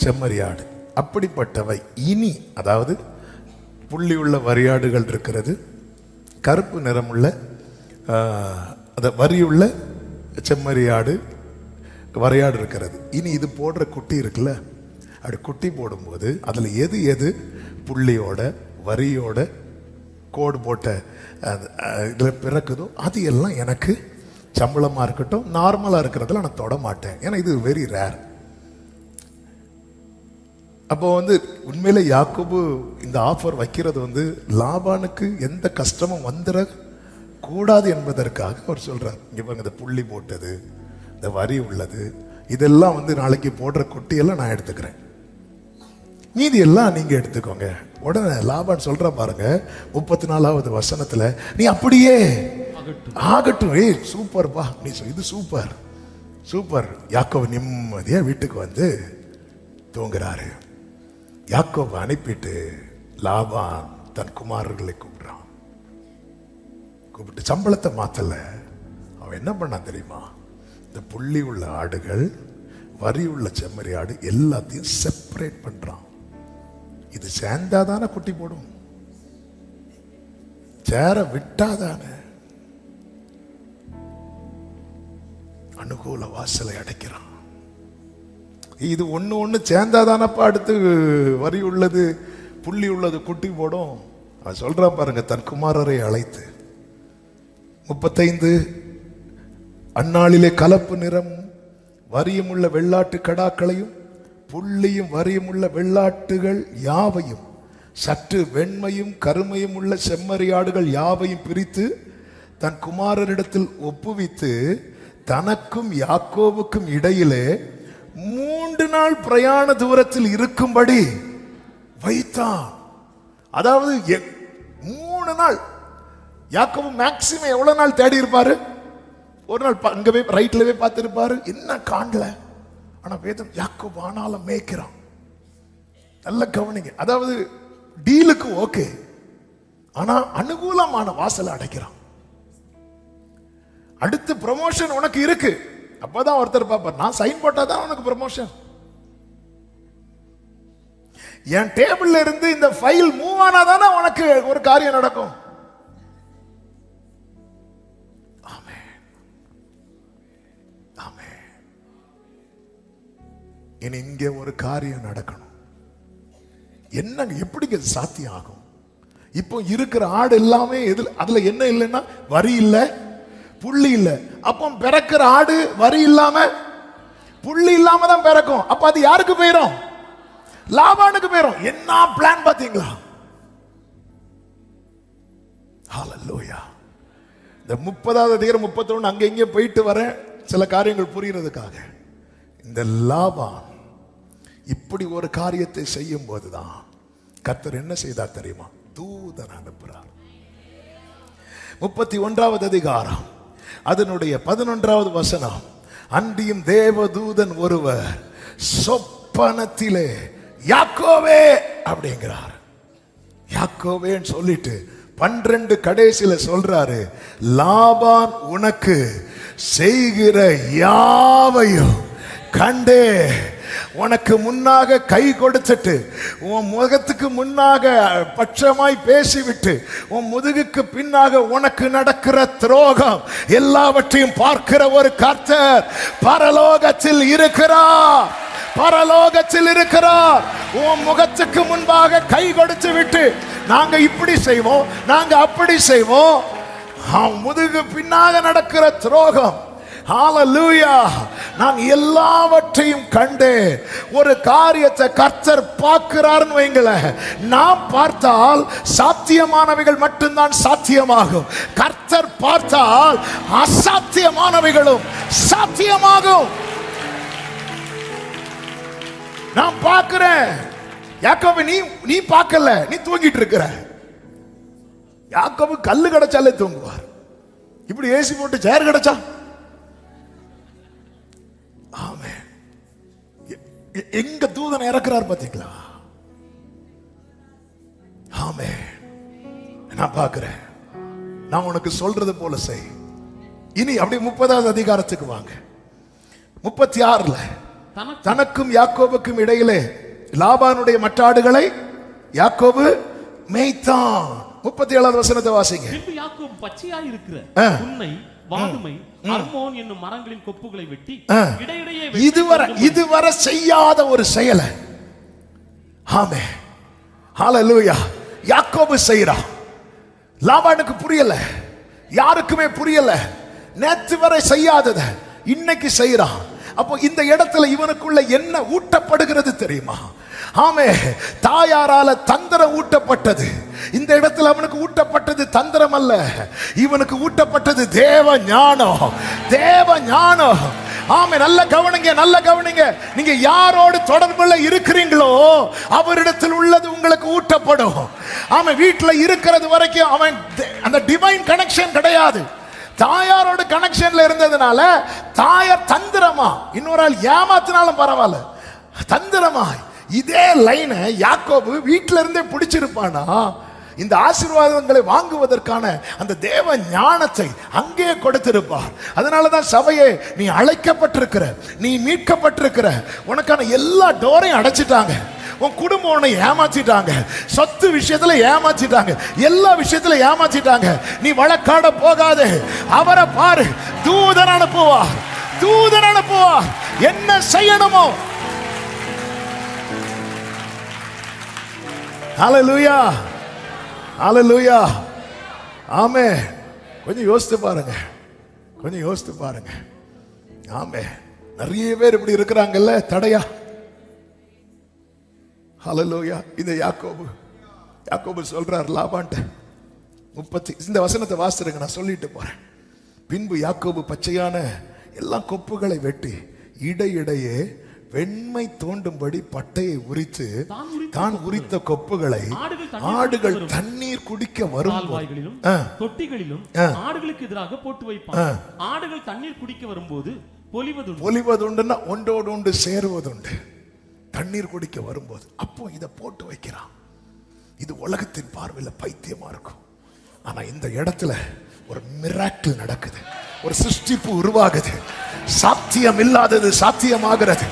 செம்மறியாடு அப்படிப்பட்டவை இனி, அதாவது புள்ளி உள்ள வரியாடுகள் இருக்கிறது, கருப்பு நிறமுள்ள அந்த வரியுள்ள செம்மறியாடு வரையாடு இருக்கிறது. இனி இது போடுற குட்டி இருக்குல்ல, அப்படி குட்டி போடும்போது அதில் எது எது புள்ளியோட வரியோட கோடு போட்ட இதில் பிறக்குதோ அது எல்லாம் எனக்கு சம்பளமாக இருக்கட்டும். நார்மலாக இருக்கிறதுல நான் தொட மாட்டேன், ஏன்னா இது வெரி ரேர். அப்போ உண்மையில யாக்கோபு இந்த ஆஃபர் வைக்கிறது லாபானுக்கு எந்த கஷ்டமும் வந்துட கூடாது என்பதற்காக அவர் சொல்றார். இங்க பாருங்க, இந்த புள்ளி போட்டது, இந்த வரி உள்ளது, இதெல்லாம் நாளைக்கு போடுற குட்டியெல்லாம் நான் எடுத்துக்கிறேன், மீதி எல்லாம் நீங்க எடுத்துக்கோங்க. உடனே லாபான் சொல்ற பாருங்க 34வது வசனத்துல, நீ அப்படியே ஆகட்டும், சூப்பர்ப்பா, நீ இது சூப்பர் சூப்பர். யாக்கோபு நிம்மதியா வீட்டுக்கு தூங்குறாரு. யாக்கோபு அனுப்பிட்டு லாபான் தன் குமாரர்களை கூப்பிடுறான். கூப்பிட்டு சம்பளத்தை மாத்தல, அவன் என்ன பண்ணான் தெரியுமா? இந்த புள்ளி உள்ள ஆடுகள் வரி உள்ள செம்மறி ஆடு எல்லாத்தையும் செப்பரேட் பண்றான். இது சேர்ந்தாதானே குட்டி போடும், சேர விட்டாதானே. அனுகூல வாசலை அடைக்கிறான். இது ஒண்ணு சேர்ந்தாதானப்பா அடுத்து வரி உள்ளது புள்ளி உள்ளது குட்டி போடும். அவன் சொல்றான் பாருங்க, தன் குமாரரை அழைத்து 35 அந்நாளிலே கலப்பு நிறம் வரியும் உள்ள வெள்ளாட்டு கடாக்களையும் புள்ளியும் வரியும் உள்ள வெள்ளாட்டுகள் யாவையும் சற்று வெண்மையும் கருமையும் உள்ள செம்மறியாடுகள் யாவையும் பிரித்து தன் குமாரரிடத்தில் ஒப்புவித்து தனக்கும் யாக்கோவுக்கும் இடையிலே 3 நாள் பிரயாண தூரத்தில் இருக்கும்படி வைத்தான். அதாவது 3 நாள். யாக்கோபு மேக்சிமம் எவ்வளவு நாள் தேடி இருப்பாரு? ஒரு நாள் அங்கவே ரைட்லவே பார்த்திருப்பாரு, என்ன காணல. ஆனா வேதம் யாக்கோபு ஆனாலும் மேய்க்கிறான். நல்ல கவனிங்க, அதாவது டீலுக்கு ஓகே, ஆனா அனுகூலமான வாசலை அடைக்கிறான். அடுத்து ப்ரமோஷன் உனக்கு இருக்கு, அப்பதான் ஒருத்தர் பாப்பார், நான் சைன் போட்டாதான் உனக்கு ப்ரமோஷன். என் டேபிள்ல இருந்து இந்த ஃபைல் மூவ் ஆனாதானே உனக்கு ஒரு காரியம் நடக்கும். இனி இங்க ஒரு காரியம் நடக்கணும். என்னங்க, எப்படிங்க சாத்தியம் ஆகும்? இப்போ இருக்கிற ஆடு எல்லாமே அதுல என்ன இல்லைன்னா வரி இல்ல புள்ளி இல்ல. அப்போ பிறக்கிற ஆடு வரி இல்லாம புள்ளி இல்லாம தான் பிறக்கும். அப்ப அது யாருக்கு போயிரும்? லாபானுக்கு போயிரும். என்ன பிளான் பாத்தீங்களா? ஹல்லேலூயா. இந்த 30வது அதிகாரம் 31 அங்க இங்க போயிட்டு வர சில காரியங்கள் புரியறதுக்காக இந்த லாபான் இப்படி ஒரு காரியத்தை செய்யும் போதுதான் கர்த்தர் என்ன செய்தார் தெரியுமா? தூதன் அனுப்புறார். 31வது அதிகாரம் அதனுடைய 11வது வசனம், அன்றியும் தேவதூதன் ஒருவர் சொப்பனத்திலே யாக்கோவே அப்படிங்கிறார். யாக்கோவேன்னு சொல்லிட்டு 12 கடைசியில சொல்றாரு, லாபான் உனக்கு செய்கிற யாவையும் கண்டே உனக்கு முன்னாக கை கொடுத்துட்டு உன் முகத்துக்கு முன்னாக பட்சமாய் பேசிவிட்டு உன் முதுகுக்கு பின்னாக உனக்கு நடக்கிற துரோகம் எல்லாவற்றையும் பார்க்கிற ஒரு கர்த்தர் பரலோகத்தில் இருக்கிறார். பரலோகத்தில் இருக்கிறார். உன் முகத்துக்கு முன்பாக கை கொடுத்து விட்டு நாங்க இப்படி செய்வோம், நாங்க அப்படி செய்வோம், முதுகு பின்னாக நடக்கிற துரோகம். ஹல்லேலூயா. நான் எல்லாவற்றையும் கண்டேன். ஒரு காரியத்தை கர்த்தர் பார்க்கிறார்னு வைங்களேன், நாம் பார்த்தால் சாத்தியமானவைகள் மட்டும்தான் சாத்தியமாகும். கர்த்தர் பார்த்தால் அசாத்தியமானவைகளும் சாத்தியமாகும். நான் பார்க்கிறேன். யாக்கோபு, நீ பார்க்கல, நீ தூங்கிட்டு இருக்கிற. யாக்கோபு கல்லு கிடைச்சாலே தூங்குவார். இப்படி ஏசி போட்டு சேர் கிடைச்சா ஆமென். எங்க தூதனை இறக்குறார் பாத்தீங்களா? ஆமென். நான் பார்க்கிறேன். நான் உனக்கு சொல்றது போல செய். இனி அப்படி 30வது அதிகாரத்துக்கு வாங்க. 36ல தனக்கும் யாக்கோபுக்கும் இடையிலே லாபானுடைய மற்ற ஆடுகளை யாக்கோபு மேய்த்தான். 37வது வசனத்தை வாசிங்க. பின்பு யாக்கோபு பச்சையாய் இருக்கிற புன்னை, வாதுமை, அர்மோன் என்னும் மரங்களின் கொப்புகளை வெட்டி இடையிடையே இதுவரை செய்யாத ஒரு செயலை ஆமென் ஹல்லேலூயா யாக்கோபு செய்றான். லாபானுக்கு புரியல, யாருக்குமே புரியல. நேற்று வரை செய்யாதத இன்னைக்கு செய்யறான். அப்போ இந்த இடத்துல இவனுக்குள்ள என்ன ஊட்டப்படுகிறது தெரியுமா? ஆமே, தாயாரால தந்திரம் ஊட்டப்பட்டது. இந்த இடத்துல அவனுக்கு ஊட்டப்பட்டது தந்திரம் அல்ல, இவனுக்கு ஊட்டப்பட்டது தேவ ஞானம். தேவ ஞானம். ஆமே, நல்ல கவனிங்க, நல்ல கவனிங்க. நீங்க யாரோடு தொடர்புல இருக்கிறீங்களோ அவரிடத்தில் உள்ளது உங்களுக்கு ஊட்டப்படும். ஆமே, வீட்டுல இருக்கிறது வரைக்கும் அவன் அந்த டிவைன் கனெக்ஷன் கிடையாது. தாயாரோட கனெக்ஷன்ல இருந்ததுனால தாயார் தந்திரமா, இன்னொரு ஆள் ஏமாத்தினாலும் பரவாயில்ல, தந்திரமா இதே லைனை யாக்கோபு வீட்டில இருந்தே பிடிச்சிருப்பானா இந்த ஆசீர்வாதங்களை வாங்குவதற்கான அந்த தேவ ஞானத்தை அங்கே கொடுத்திருப்பார். அதனாலதான் சபையே, நீ அழைக்கப்பட்டிருக்கிற, நீ மீட்கப்பட்டிருக்கிற, உனக்கான எல்லா டோரையும் அடைச்சிட்டாங்க. உன் குடும்பம் உன்னை ஏமாத்திட்டாங்க, சொத்து விஷயத்துல ஏமாத்திட்டாங்க, எல்லா விஷயத்துல ஏமாத்திட்டாங்க. நீ வழக்காட போகாதே, அவரை பாரு. தூதன் அனுப்புவார், தூதன் அனுப்புவார். என்ன செய்யணுமோ. ஹல்லேலூயா, ஹல்லேலூயா, ஆமென். கொஞ்சம் யோசித்து பாருங்க, கொஞ்சம் யோசித்து பாருங்க. ஆமென். நிறைய பேர் இப்படி இருக்கிறாங்கல்ல தடையா. ஹல்லேலூயா. இந்த யாக்கோபு சொல்றார் லாபான்ட்ட 30 இந்த வசனத்தை வாசிருங்க, நான் சொல்லிட்டு போறேன். பின்பு யாக்கோபு பச்சையான எல்லா கொப்புகளை வெட்டி இடையிடையே வெண்மை தோண்டும்படி பட்டையை உரித்து தான் உரித்த கொப்புகளை ஆடுகள் தண்ணீர் குடிக்க வரும் தொட்டிகளிலும் ஆடுகளுக்கு எதிராக போட்டு வைப்பான். ஆடுகள் தண்ணீர் குடிக்க வரும்போது பொலிவதுண்டுன்னா ஒன்றோடு ஒன்று சேருவதுண்டு. தண்ணீர் குடிக்க வரும்போது அப்போ இதை போட்டு வைக்கிறான். இது உலகத்தின் பார்வையில் பைத்தியமா இருக்கும். ஆனா இந்த இடத்துல ஒரு மிராக்கிள் நடக்குது, ஒரு சிருஷ்டிப்பு உருவாகுது. சாத்தியம் இல்லாதது சாத்தியமாகிறது.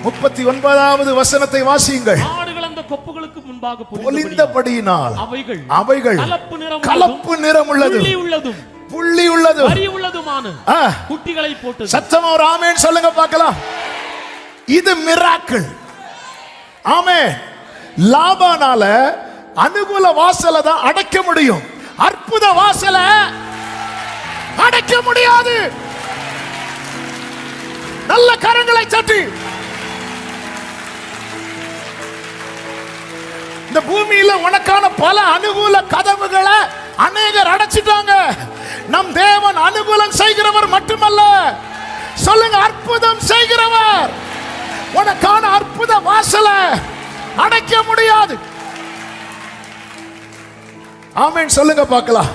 39வது வசனத்தை வாசியுங்கள். ஆடுகள் அந்த கொப்புகளுக்கு முன்பாக பொலிந்தபடியினால் அவைகள் கலப்பு நிறமுள்ளது, புள்ளி உள்ளது, வரி உள்ளதுமான குட்டிகளை போட்டு. சத்தமா ஒரு ஆமென் சொல்லுங்க பார்க்கலாம். இது மிராக்கிள். ஆமென். லாபானால அனுகூல வாசலை தான் அடைக்க முடியும், அற்புத வாசலை அடைக்க முடியாது. நல்ல கரங்களை தட்டி. இந்த பூமியில உனக்கான பல அனுகூல கதவுகளை அநேகர் அடைச்சிட்டாங்க. நம் தேவன் அனுகூலம் செய்கிறவர் மட்டுமல்ல, சொல்லுங்க, அற்புதம் செய்கிறவர். உனக்கான அற்புத வாசலை அடைக்க முடியாது. ஆமென் சொல்லுங்க பார்க்கலாம்.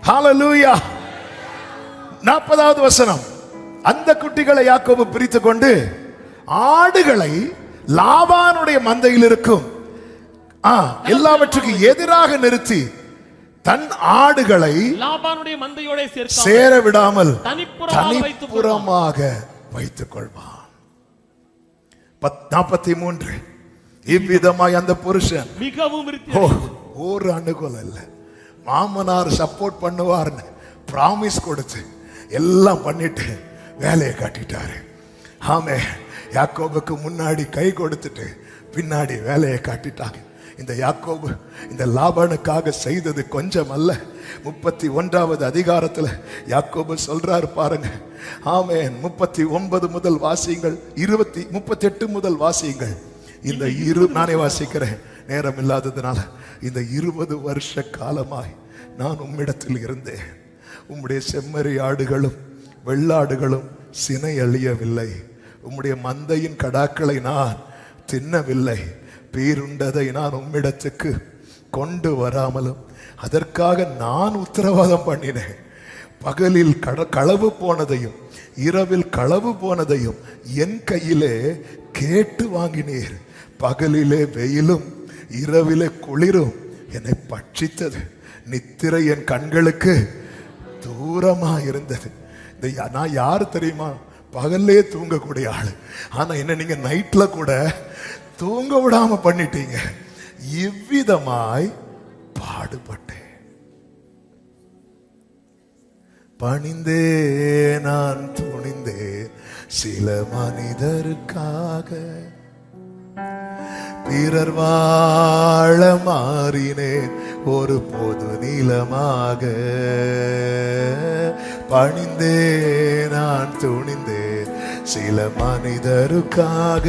ஹல்லேலூயா. 40வது வசனம். அந்த குட்டிகளை யாக்கோபு பிரித்து கொண்டு ஆடுகளை லாபானுடைய மந்தையில் இருக்கும் எல்லாவற்றுக்கு எதிராக நிறுத்தி தன் ஆடுகளை லாபானுடைய மந்தையோட சேர விடாமல் தனிப்புறமாக வைத்துக் கொள்வான். 43. இவ்விதமாய் அந்த புருஷன் மிகவும் ஒரு அனுகூலம் இல்லை, மாமனார் சப்போர்ட் பண்ணுவார்னு பிராமிஸ் கொடுத்து எல்லாம் பண்ணிட்டு வேலையை காட்டிட்டாரு. ஆமே, யாக்கோபுக்கு முன்னாடி கை கொடுத்துட்டு பின்னாடி வேலையை காட்டிட்டாங்க. இந்த யாக்கோபு இந்த லாபானுக்காக செய்தது கொஞ்சம் அல்ல. 31வது அதிகாரத்தில் யாக்கோபு சொல்றாரு பாருங்க. ஆமென். 39 முதல் வாசியுங்கள், 38 முதல் வாசியுங்கள். இந்த நானே வாசிக்கிறேன், நேரம் இல்லாததுனால. இந்த 20 வருஷ காலமாய் நான் உம்மிடத்தில் இருந்தேன். உம்முடைய செம்மறி ஆடுகளும் வெள்ளாடுகளும் சினை அழியவில்லை. உம்முடைய மந்தையின் கடாக்களை நான் தின்னவில்லை. பீருண்டதை நான் உம்மிடத்துக்கு கொண்டு வராமலும் அதற்காக நான் உத்தரவாதம் பண்ணினேன். பகலில் களவு போனதையும் இரவில் களவு போனதையும் என் கையிலே கேட்டு வாங்கினீர். பகலிலே வெயிலும் இரவிலே குளிரும் என்னை பட்சித்தது. நித்திரை என் கண்களுக்கு தூரமா இருந்தது. நான் யாரு தெரியுமா? பகல்லே தூங்கக்கூடிய ஆளு. ஆனா என்ன நீங்க நைட்ல கூட தூங்க விடாம பண்ணிட்டீங்க. இவ்விதமாய் பாடுபட்டேன். பணிந்தே நான் துணிந்தேன் சில மனிதருக்காக, பிறர் வாழ மாறினேன் ஒரு பொது நீளமாக. பணிந்தே நான் துணிந்தேன் சில மனிதருக்காக,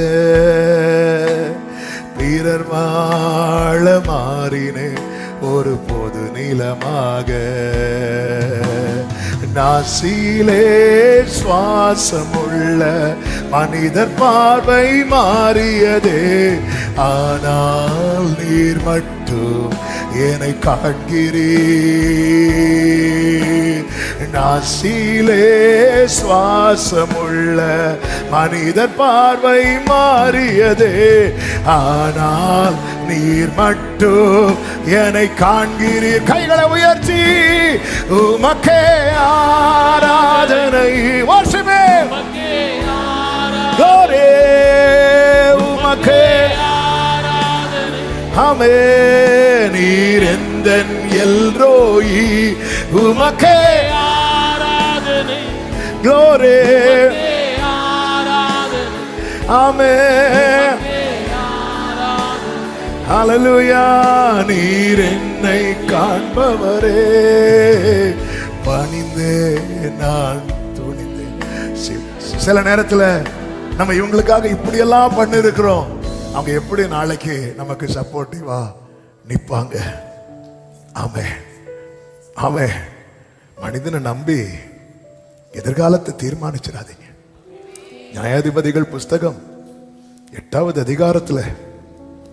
பிறர் வாழ மாறினேன் ஒரு பொது நீளமாக. நாசியிலே சுவாசமுள்ள மனிதர் பார்வை மாறியதே, ஆனால் நீர் மட்டும் என்னை காண்கிறீர். நாசியிலே சுவாசமுள்ள மனிதர் பார்வை மாறியதே, ஆனால் நீர் மட்டும் என்னை காண்கிறீர். கைகளை உயர்த்தி உமக்கே ஆராதனை. வருஷமே உமக்கே ஆமே. நீர் எந்தன் எல்ரோயி, உமக்கே ஆராதனை. க்ளோரி ஆமே. ஹல்லேலூயா. நீர் என்னை காண்பவரே, பணிந்தே நான் துணிந்தேன். சில நேரத்துல நம்ம இவங்களுக்காக இப்படி எல்லாம் பண்ணிருக்கிறோம். அவங்க எப்படி நாளைக்கு நமக்கு சப்போர்ட்டிவா நிப்பாங்க? ஆமே ஆமே. மனிதனை நம்பி எதிர்காலத்தை தீர்மானிச்சிடாதீங்க. நியாயாதிபதிகள் புஸ்தகம் 8வது அதிகாரத்துல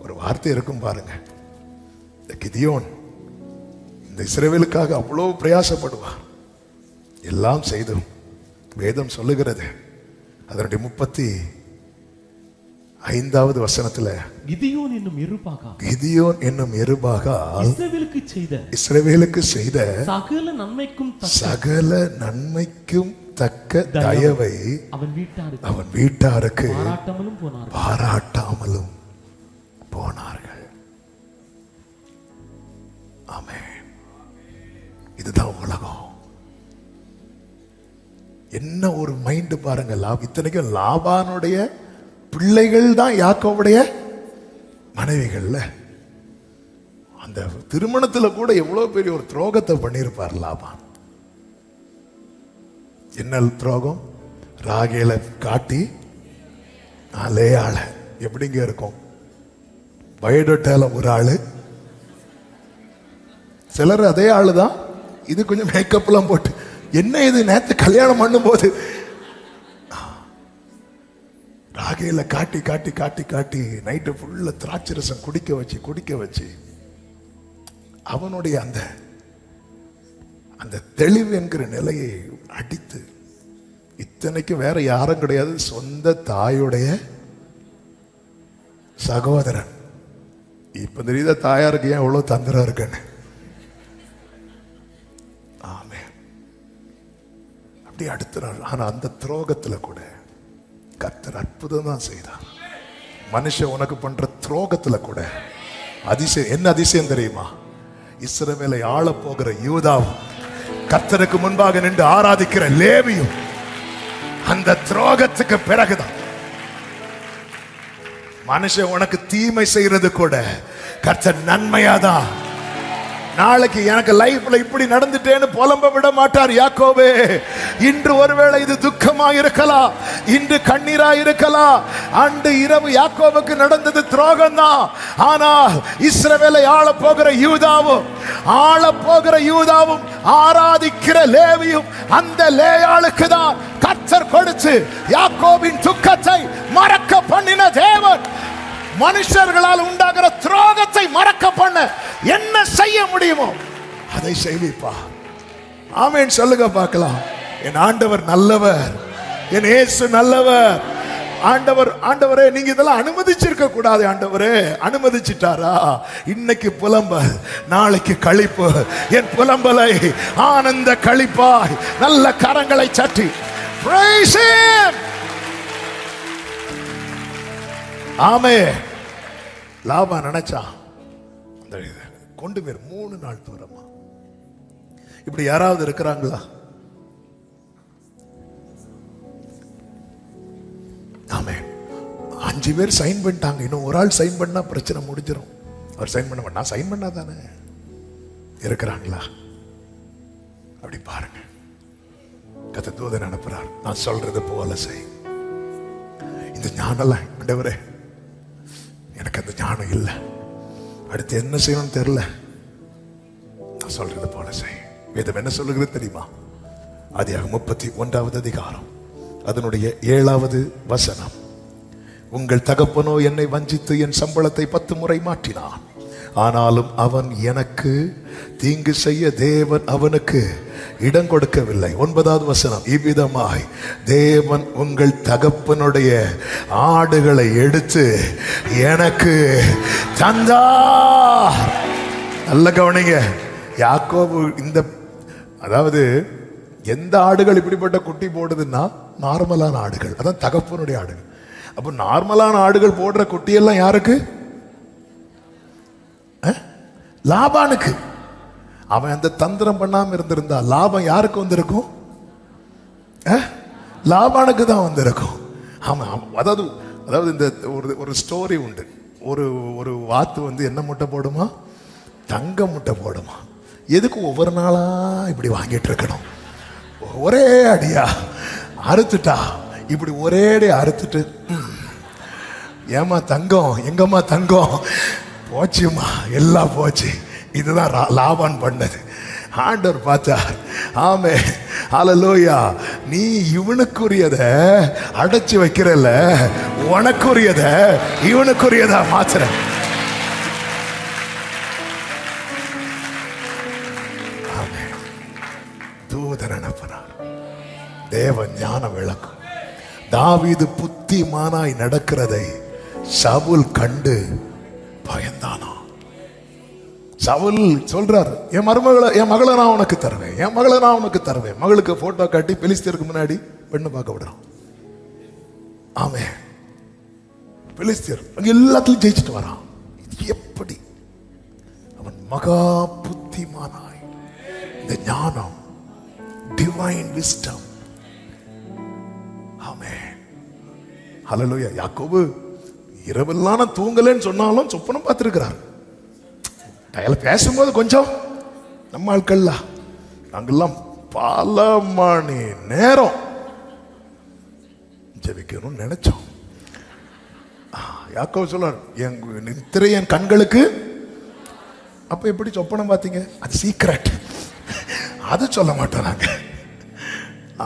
ஒரு வார்த்தை இருக்கும் பாருங்க. இந்த கிதியோன் இந்த இஸ்ரவேலுக்காக அவ்வளவு பிரயாசப்படுவார். எல்லாம் செய்தும் வேதம் சொல்லுகிறது அதனுடைய 35வது வசனத்துல கிதியோன் என்னும் எருபாகால் இஸ்ரவேலுக்கு செய்த சகல நன்மைக்கும் தக்க தயவை அவன் வீட்டாருக்கு பாராட்டாமலும் போனார்கள். ஆமென். இதுதான் உலகம். என்ன ஒரு மைண்ட் பாருங்க. இத்தனைக்கும் லாபானுடைய பிள்ளைகள் தான் யாக்கோவுடைய மனைவிகள்ல. அந்த திருமணத்துல கூட எவ்வளவு பெரிய ஒரு துரோகத்தை பண்ணியிருப்பார் லாபான். என்ன துரோகம்? ராகேல காட்டி லேயாள எப்படிங்க இருக்கும்? பயோடேட்டால ஒரு ஆளு, சிலர் அதே ஆளுதான். இது கொஞ்சம் மேக்கப் எல்லாம் போட்டு, என்ன இது நேத்து கல்யாணம் பண்ணும் போது ராகேல காட்டி காட்டி காட்டி காட்டி நைட்டு ஃபுல்லா திராட்சை ரசம் குடிக்க வச்சு அவனுடைய அந்த அந்த தெளிவு என்கிற நிலையை அடித்து, இத்தனைக்கு வேற யாரும் கிடையாது, சொந்த தாயுடைய சகோதரன். இப்ப தெரியுத தாயாருக்கு ஏன் எவ்வளவு தந்திரம் இருக்குன்னு. ஆமே. அப்படி அடுத்த நாள். ஆனா அந்த துரோகத்துல கூட கர்த்தர் அற்புதம் தான் செய்தார். மனுஷன் உனக்கு பண்ற துரோகத்துல கூட அதிசயம். என்ன அதிசயம் தெரியுமா? இஸ்ரவேலை ஆள போகிற யூதாவும் கர்த்தருக்கு முன்பாக நின்று ஆராதிக்கிற லேவியும் அந்த துரோகத்துக்கு பிறகுதான். மனுஷன் உனக்கு தீமை செய்யறது கூட கர்த்தர் நன்மையாதான். நாளைக்கு எனக்கு லைஃப்ல இப்படி நடந்துட்டேன்னு புலம்ப விட மாட்டார் யாக்கோபே. இன்று ஒருவேளை இது துக்கமா இருக்கலாம், இன்று கண்ணீரா இருக்கலாம். அன்று இரவு யாக்கோபுக்கு நடந்தது துரோகம் தான். ஆனால் இஸ்ரவேலை ஆள போகிற யூதாவும் ஆராதிக்கிற லேவியும் அந்த லேயாளுக்கு தான் கர்த்தர் கொடுத்து யாக்கோபின் துக்கத்தை மறக்க பண்ணின தேவன். மனுஷர்களால் உண்டாகிற துரோகத்தை மறக்க பண்ண என்ன செய்ய முடியுமோ அதை செய்விப்பா. ஆமென் சொல்லுங்க பார்க்கலாம். என் ஆண்டவர் நல்லவர், என் இயேசு நல்லவர். ஆண்டவரே நீங்க இதெல்லாம் அனுமதிச்சிருக்க கூடாது. ஆண்டவரே அனுமதிச்சிட்டாரா? இன்னைக்கு புலம்பல், நாளைக்கு களிப்பு. என் புலம்பலை ஆனந்த களிப்பாய் நல்ல கரங்களை சட்டி praise him. ஆமே. லாபா நினைச்சா அந்த கொண்டு போய் 3 நாள் தூரமா. இப்படி யாராவது இருக்கிறாங்களா? ஆமே. 5 பேர் சைன் பண்ணிட்டாங்க, இன்னும் ஒரு ஆள் சைன் பண்ணா பிரச்சனை முடிஞ்சிடும். அவர் சைன் பண்ண மாட்டா, சைன் பண்ணா தானே இருக்கிறாங்களா? அப்படி பாருங்க. கர்த்தர் தூதன் அனுப்புறார், நான் சொல்றது போல செய். இந்த ஞானம் ஆண்டவரே எனக்கு அந்த ஞானம் இல்லை, அடுத்து என்ன செய்யணும்னு தெரியல, நான் சொல்றது போல செய். வேதம் என்ன சொல்லுகிறது தெரியுமா? ஆதியாகமம் 31வது அதிகாரம் அதனுடைய 7வது வசனம். உங்கள் தகப்பனோ என்னை வஞ்சித்து என் சம்பளத்தை 10 முறை மாற்றினான், ஆனாலும் அவன் எனக்கு தீங்கு செய்ய தேவன் அவனுக்கு இடம் கொடுக்கவில்லை. 9வது வசனம். இவ்விதமாய் தேவன் உங்கள் தகப்பனுடைய ஆடுகளை எடுத்து எனக்கு தந்தார். நல்ல கவனிங்க. யாக்கோபு இந்த அதாவது எந்த ஆடுகள் இப்படிப்பட்ட குட்டி போடுதுன்னா நார்மலான ஆடுகள், அதான் தகப்பனுடைய ஆடுகள். அப்ப நார்மலான ஆடுகள் போடுற குட்டியெல்லாம் யாருக்கு? லாபானுக்கு. அவன் அந்த தந்திரம் பண்ணாம இருந்திருந்தா லாபம் யாருக்கு வந்திருக்கும்? லாபானுக்கு தான் வந்திருக்கும். ஆமா. அதாவது இந்த ஒரு ஸ்டோரி உண்டு. ஒரு வாத்து வந்து என்ன முட்டை போடுமா? தங்க முட்டை போடுமா. எதுக்கு ஒவ்வொரு நாளா இப்படி வாங்கிட்டு இருக்கணும்? ஒரே அடியா அறுத்துட்டா, இப்படி ஒரே அடி அறுத்துட்டு, ஏமா தங்கம், எங்கம்மா தங்கம்? போச்சுமா, எல்லாம் போச்சு. இதுதான் லாபான் பண்ணது. ஆண்டவர் பார்த்தார். ஆமே, ஹல்லேலூயா. நீ இவனுக்குரியத அடைச்சு வைக்கிறல்ல, உனக்குரியத இவனுக்குரியதா மாத்துற. தேவன் ஞான விளக்கும். தாவீது புத்திமானாய் நடக்கிறதை சவுல் கண்டு பயந்தானா. சவுல் சொல்றார், என் மகளை நான் உனக்கு தருவேன், என் மகளை நான் உனக்கு தருவேன். மகளுக்கு போட்டோ காட்டி பெலிஸ்தியருக்கு முன்னாடி பெண்ணு பார்க்க விடுறான். ஆமே. பெலிஸ்தியர் எல்லாத்திலும் ஜெயிச்சுட்டு வரான். எப்படி? அவன் மகா புத்திமானாய், இந்த ஞானம், டிவைன் விஸ்டம். ஹல்லேலூயா. யாக்கோபு இரவெல்லாம் நான் தூங்கலன்னு சொன்னாலும் சொப்பனம் பார்த்திருக்கிறார். பேசும்போது கொஞ்சம் நம்ம ஆட்கள்ல நாங்கெல்லாம் பல மணி நேரம் ஜெபிக்கணும்னு நினைச்சோம். யாக்கோபு சொல்றார், என் நித்திரை என் கண்களுக்கு. அப்ப எப்படி சொப்பனம் பார்த்தீங்க? அது சீக்ரெட், அது சொல்ல மாட்டோம் நாங்க.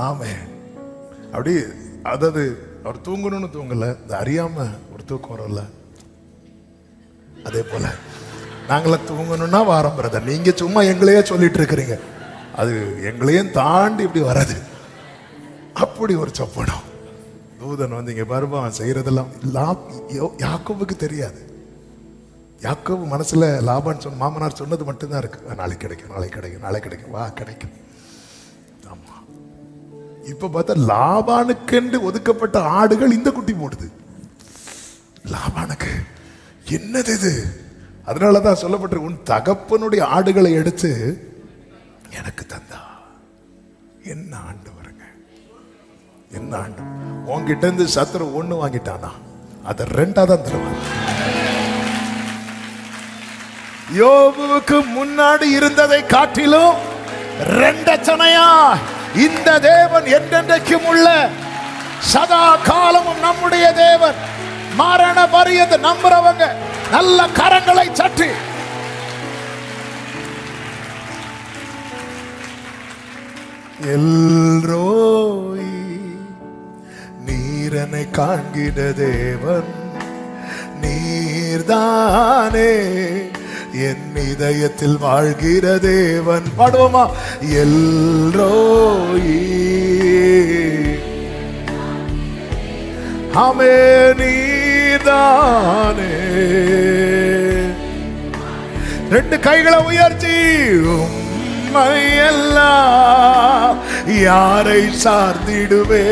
ஆமே. அப்படி அதாவது அவர் தூங்கணும்னு தூங்கல, அறியாம ஒரு தூக்கம் வரும்ல, அதே போல நாங்களாம் தூங்கணும்னா வாரம் பிரதர், நீங்க சும்மா எங்களையே சொல்லிட்டு இருக்கிறீங்க, அது எங்களையும் தாண்டி இப்படி வராது. அப்படி ஒரு சொப்பனம். தூதன் வந்து இங்க வருவான், செய்யறதெல்லாம் யாக்கோபுக்கு தெரியாது. யாக்கோபு மனசுல லாபான் சொன்ன மாமனார் சொன்னது மட்டும்தான் இருக்கு, நாளைக்கு கிடைக்கும், நாளைக்கு கிடைக்கும், நாளைக்கு கிடைக்கும், வா கிடைக்கும். ஆமா. இப்ப பார்த்தா லாபானுக்கென்று ஒதுக்கப்பட்ட ஆடுகள் இந்த குட்டி போடுது. லாபானுக்கு என்னது இது? அதனாலதான் சொல்லப்பட்டு, உன் தகப்பனுடைய ஆடுகளை எடுத்து எனக்கு தந்தா. என்ன ஆண்டு வருங்க, என்ன ஆண்டு. உன்கிட்ட இருந்து சத்துரு 1 வாங்கிட்டானா, அதை 2ஆ தான் தருவான். யோபுவுக்கு முன்னாடி இருந்ததை காட்டிலும் 2 அச்சனையா இந்த தேவன் என்றென்றைக்கும் உள்ள சதா காலமும் நம்முடைய தேவன். மரண பரியந்த நம்புறவங்க நல்ல கரங்களை சற்றி எல்ரோய் நீரனை காண்கிற தேவன், நீர்தானே என் இதயத்தில் வாழ்கிற தேவன். பாடுவோமா? எல்ரோயி ஆமே நீர்தானே. ரெண்டு கைகளை உயர்த்தி உம்மையெல்லாம் யாரை சார்ந்திடுவே,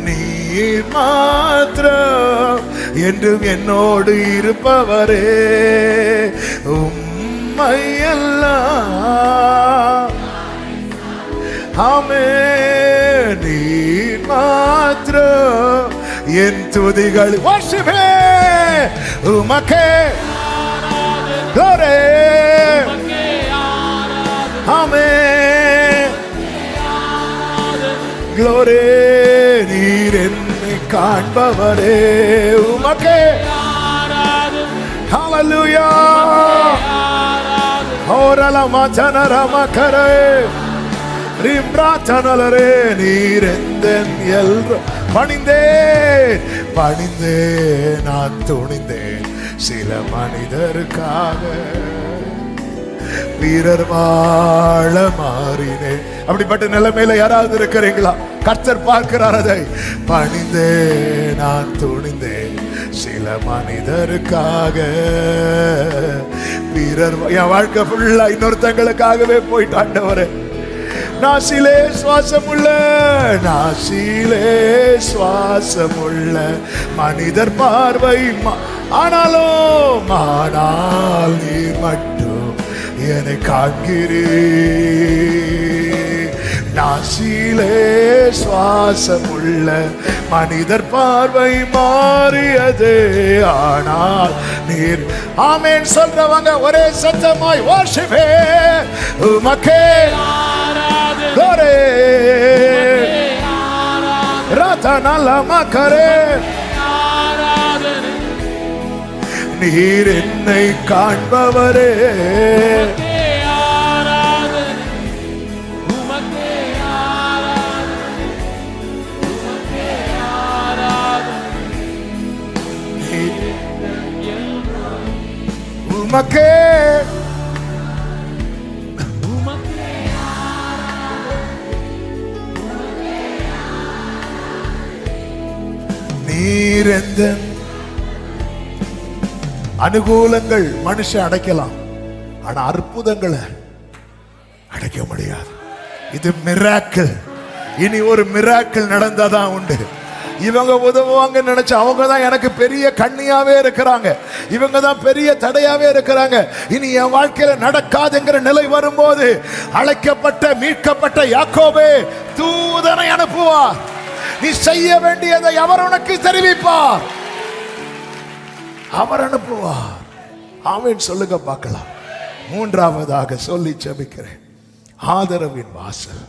நீர் மாத்திரம் என்றும் என்னோடு இருப்பவரே. உம்மையெல்லாம் ஆமே நீர் மாத்திரம் என் துதிகள். வாசிப்பே உமக்கே glory amen glory. நீர் என்னை காண்பவரே உமக்கே hallelujah ஓரலமா ஜனரமகரே ரிம்ராதனலரே. நீர் எந்தன் எல்ரோ பணிந்தே நான் துணிந்தேன் சில மனிதருக்காக, வீரர் வாழ மாறினேன். அப்படிப்பட்ட நிலைமையில யாராவது இருக்கிறீங்களா? கர்த்தர் பார்க்கிறார் அதை. பணிந்தே நான் துணிந்தேன் சில மனிதருக்காக, வீரர். என் வாழ்க்கை ஃபுல்லா இன்னொருத்தங்களுக்காகவே போயிட்டு ஆண்டவரே. நாசிலே சுவாசமுள்ள மனிதர் பார்வை ஆனால் நீர் மட்டும் என்னை காண்கிறீர். நாசிலே சுவாசமுள்ள மனிதர் பார்வை மாறியது, ஆனால் நீர். ஆமென் சொல்றவங்க ஒரே சத்தமாய் வாசிப்பே உமக்கே glory ரதனலமகரே. நீர் என்னை காண்பவரே உமக்கே நீர் எந்த அனுகூலங்கள் மனுஷன் அடைக்கலாம், ஆனா அற்புதங்களை அடைக்க முடியாது. இது மிராக்கிள். இனி ஒரு மிராக்கிள் நடந்தாதான் உண்டு. இவங்க உதவுவாங்க நினைச்ச அவங்க தான் எனக்கு பெரிய கண்ணியாவே இருக்கிறாங்க, இவங்க தான் பெரிய தடையாவே இருக்கிறாங்க. இனி என் வாழ்க்கையில நடக்காதுங்கிற நிலை வரும்போது அழைக்கப்பட்ட மீட்கப்பட்ட யாக்கோபே தூதனை அனுப்புவார். நீ செய்ய வேண்டியதை அவர் உனக்கு தெரிவிப்பார், அவர் அனுப்புவார். ஆமென் சொல்லுங்க பார்க்கலாம். மூன்றாவதாக சொல்லி ஜெபிக்கிறேன், ஆதரவின் வாசல்.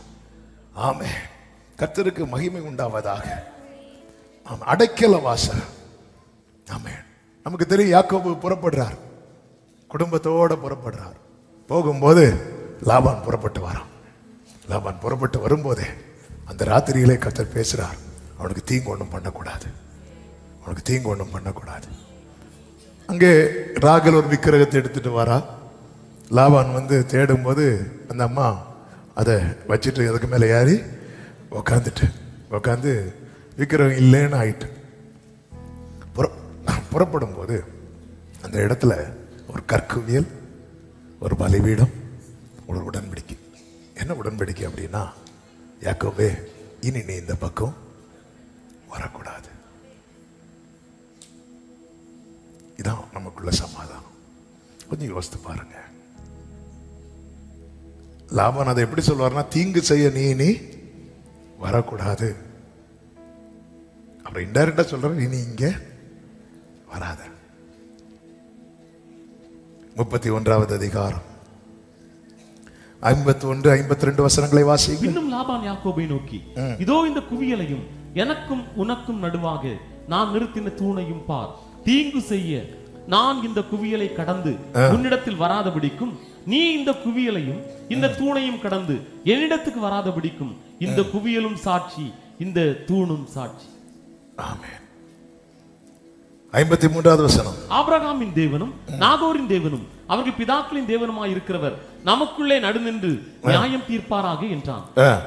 ஆமென். கர்த்தருக்கு மகிமை உண்டாவதாக. அடைக்கல வாசல். ஆமென். நமக்கு தெரியும் யாக்கோபு புறப்படுறார், குடும்பத்தோட புறப்படுறார். போகும்போது லாபான் புறப்பட்டு வரான். லாபான் புறப்பட்டு வரும்போதே அந்த ராத்திரியிலே கர்த்தர் பேசுறார், அவனுக்கு தீங்கு ஒன்றும் பண்ணக்கூடாது, அவனுக்கு தீங்கு ஒன்றும் பண்ணக்கூடாது. அங்கே ராகல் ஒரு விக்கிரகத்தை எடுத்துட்டு வரா. லாபான் வந்து தேடும்போது அந்த அம்மா அதை வச்சுட்டு அதுக்கு மேலே ஏறி உக்காந்து விக்கிரகம் இல்லைன்னு ஆயிட்டு. புறப்படும் போது அந்த இடத்துல ஒரு கற்குவியல், ஒரு பலிபீடம், ஒரு உடன்படிக்கை. என்ன உடன்படிக்கை அப்படின்னா, யாக்கோபே இனி நீ இந்த பக்கம் வரக்கூடாது. இதான் நமக்குள்ள சமாதானம். கொஞ்சம் யோசித்து பாருங்க. லாபான் அதை எப்படி சொல்வார்னா, தீங்கு செய்ய நீ வரக்கூடாது. அப்புறம் இன்டைரக்டா சொல்ற, நீ இங்க வராத. 31வது அதிகாரம் 51, 52 வசனங்களை வாசிங்க. இன்னும் லாபான் யாக்கோபை நோக்கி, இதோ இந்த குவியலையும் எனக்கும் உனக்கும் நடுவாக நான் நிறுத்தின தூணையும் பார். தீங்கு செய்ய நான் இந்த குவியலை கடந்து உன்னிடத்தில் வராதபடிக்கும், நீ இந்த குவியலையும் இந்த தூணையும் கடந்து என்னிடத்துக்கு வராதபடிக்கும் இந்த குவியலும் சாட்சி, இந்த தூணும் சாட்சி. ஆமென். 53வது வசனம். ஆபிரகாமின் தேவனும் நாகோரின் தேவனும் அவர்கள் பிதாக்களின் தேவனுமாய் இருக்கிறவர் நமக்குள்ளே நடுநின்று நியாயம் தீர்ப்பாராக என்றான்.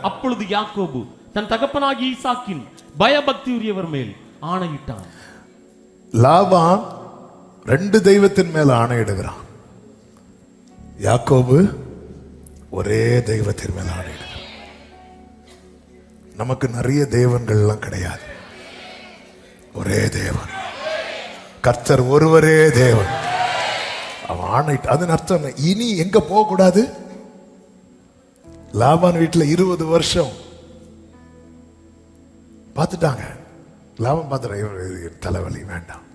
அப்பொழுது யாக்கோபு தன் தகப்பனாகிய ஈசாக்கின் பயபக்தி உரியவர் மேல் ஆணையிட்டான். லாபான் 2 தெய்வத்தின் மேல் ஆணையிடுகிறான். யாக்கோபு ஒரே தெய்வத்தின் மேல் ஆணையிடுகிறான். நமக்கு நிறைய தேவன்கள் எல்லாம் கிடையாது. ஒரே தேவன், கர்த்தர் ஒருவரே தேவன். அவன் ஆணையிட்டு, அதன் அர்த்தம் இனி எங்க போக கூடாது. லாபான் வீட்டுல 20 வருஷம் பார்த்துட்டாங்க. லாபம் பார்த்துற தலைவலி வேண்டாம்.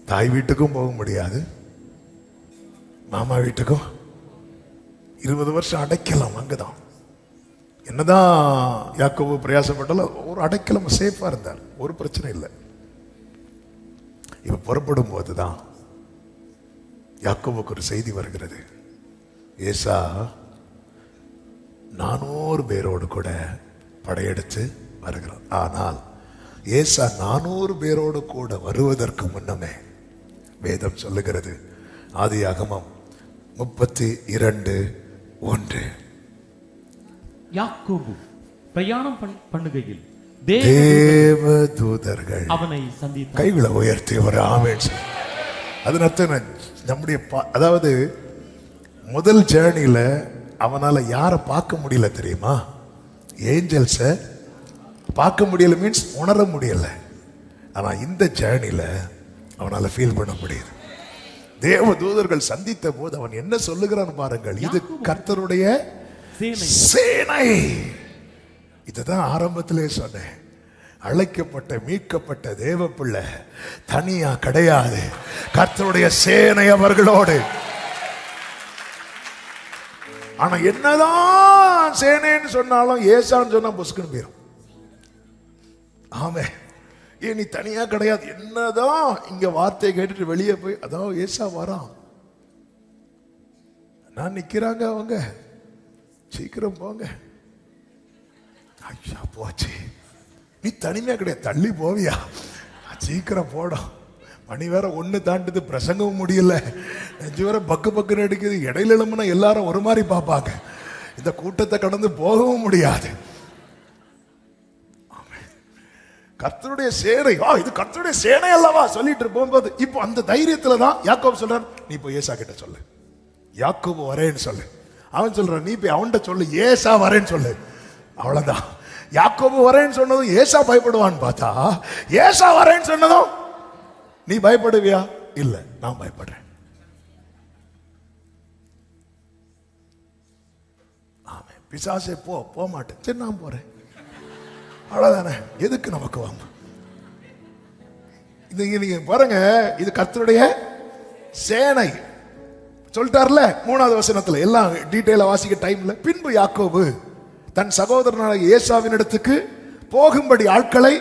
தாய் வீட்டுக்கும் போக முடியாது, மாமா வீட்டுக்கும் 20 வருஷம் அடைக்கலாம். அங்கதான் என்னதான் யாக்கோபு பிரயாசப்பட்டாலும் ஒரு அடைக்கலம் சேஃபா இருந்தார், ஒரு பிரச்சனை இல்லை. இப்ப புறப்படும் போதுதான் யாக்கோபுக்கு ஒரு செய்தி வருகிறது. ஏசா 400 பேரோடு கூட படையெடுத்து வருகிறார். ஆனால் ஏசா 400 பேரோடு கூட வருவதற்கு முன்னமே வேதம் சொல்லுகிறது, ஆதியாகமம் 32:1, யாக்கோபு பிரயாணம் பண்ணுகையில் தேவதூதர்கள் அவனை சந்தித்தார். கைகளை உயர்த்தி ஒரு ஆமென். அதனால நம்முடைய அதாவது முதல் ஜேர்னியில அவனால யாரை பார்க்க முடியல தெரியுமா? ஏஞ்சல்ஸ பார்க்க முடியல, மீன்ஸ் உணர முடியல. ஆனா இந்த ஜேர்னியில அவனால ஃபீல் பண்ண முடியுது. தேவ தூதர்கள் சந்தித்த போது அவன் என்ன சொல்லுகிறான் பாருங்கள், இது கர்த்தருடைய சேனை. இதுதான் ஆரம்பத்திலே சொன்னேன். அழைக்கப்பட்ட மீட்கப்பட்ட தேவ பிள்ளை தனியா கிடையாது, கர்த்தருடைய சேனை அவர்களோடு. ஆனா என்னதான் சேனைன்னு சொன்னாலும் ஏசான்னு சொன்னா புஸ்குன்னு போயிரும். ஆமே, ஏன் நீ தனியா கிடையாது. என்னதான் இங்க வார்த்தையை கேட்டுட்டு வெளியே போய் அதான் ஏசா வரான், நான் நிக்கிறாங்க, அவங்க சீக்கிரம் போங்க. ஐயா போச்சு, நீ தனிமையா கிடையாது, தள்ளி போவியா, சீக்கிரம் போடும். மணி வேற 1 தாண்டுது, பிரசங்கவும் முடியல, நெஞ்சு வேற பக்கு பக்குன்னு எடுக்குது. இடையில எழும்புனா எல்லாரும் ஒரு மாதிரி பார்ப்பாங்க, இந்த கூட்டத்தை கடந்து போகவும் முடியாது. கர்த்தருடைய சேனை, இது கர்த்தருடைய சேனை அல்லவா சொல்லிட்டு போகும்போது இப்போ அந்த தைரியத்துல தான் யாக்கோபு சொல்றான், நீ போய் ஏசா கிட்ட சொல்லு, யாக்கோபு வரேன்னு சொல்லு. அவன் சொல்றான், நீ போய் அவன்கிட்ட சொல்லு, ஏசா வரேன்னு சொல்லு. அவ்வளவுதான். யாக்கோபு வரேன்னு சொன்னதும் ஏசா பயப்படுவான்னு பார்த்தா, ஏசா வரேன்னு சொன்னதும் நீ பயப்படுவியா? இல்ல, நான் பயப்படுறேன். ஆமே, பிசாசே போக மாட்டேன், சரி நான் போறேன், அவ்வளவுதானே. எதுக்கு நமக்கு வாங்க? நீங்க பாருங்க, இது கர்த்தருடைய சேனை சொல்லிட்டார்ல 3வது வசனத்துல. எல்லாம் டீட்டெயிலா வாசிக்க டைம்ல. பின்பு யாக்கோபு தன் சகோதரனான ஏசாவின் இடத்துக்கு போகும்படி ஆட்களை,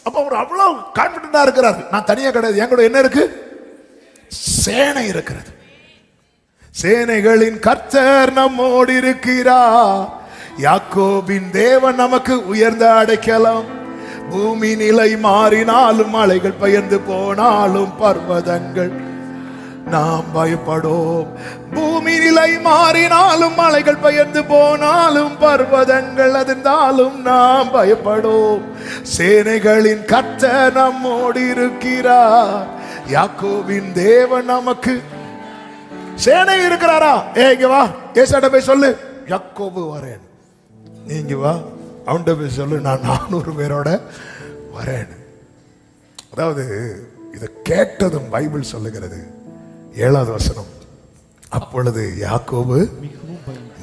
அப்ப அவர் அவ்வளவு கான்பிடண்டா இருக்கிறார். நான் தனியா கிடையாது, என் கூட என்ன இருக்கு? சேனை இருக்கிறது. சேனைகளின் கர்த்தர் நம்மோடு இருக்கிறார். யாக்கோபின் தேவன் நமக்கு உயர்ந்த அடைக்கலம். பூமி நிலை மாறினாலும், மலைகள் பெயர்ந்து போனாலும், பர்வதங்கள் நாம் பயப்படோம். பூமி நிலை மாறினாலும், மலைகள் பெயர்ந்து போனாலும், பர்வதங்கள் அதிர்ந்தாலும் நாம் பயப்படோம். சேனைகளின் கர்த்தர் நம்மோடு இருக்கிறார். யாக்கோபின் தேவன் நமக்கு சேனை இருக்கிறாரா? இங்க வா, ஏசாட்ட போய் சொல்லு, யாக்கோபு வரேன். நீங்க வா, அவன்கிட்ட போய் சொல்லு, நான் 400 பேரோட வரேன். அதாவது இதை கேட்டதும் பைபிள் சொல்லுகிறது 7வது வசனம், அப்பொழுது யாக்கோபு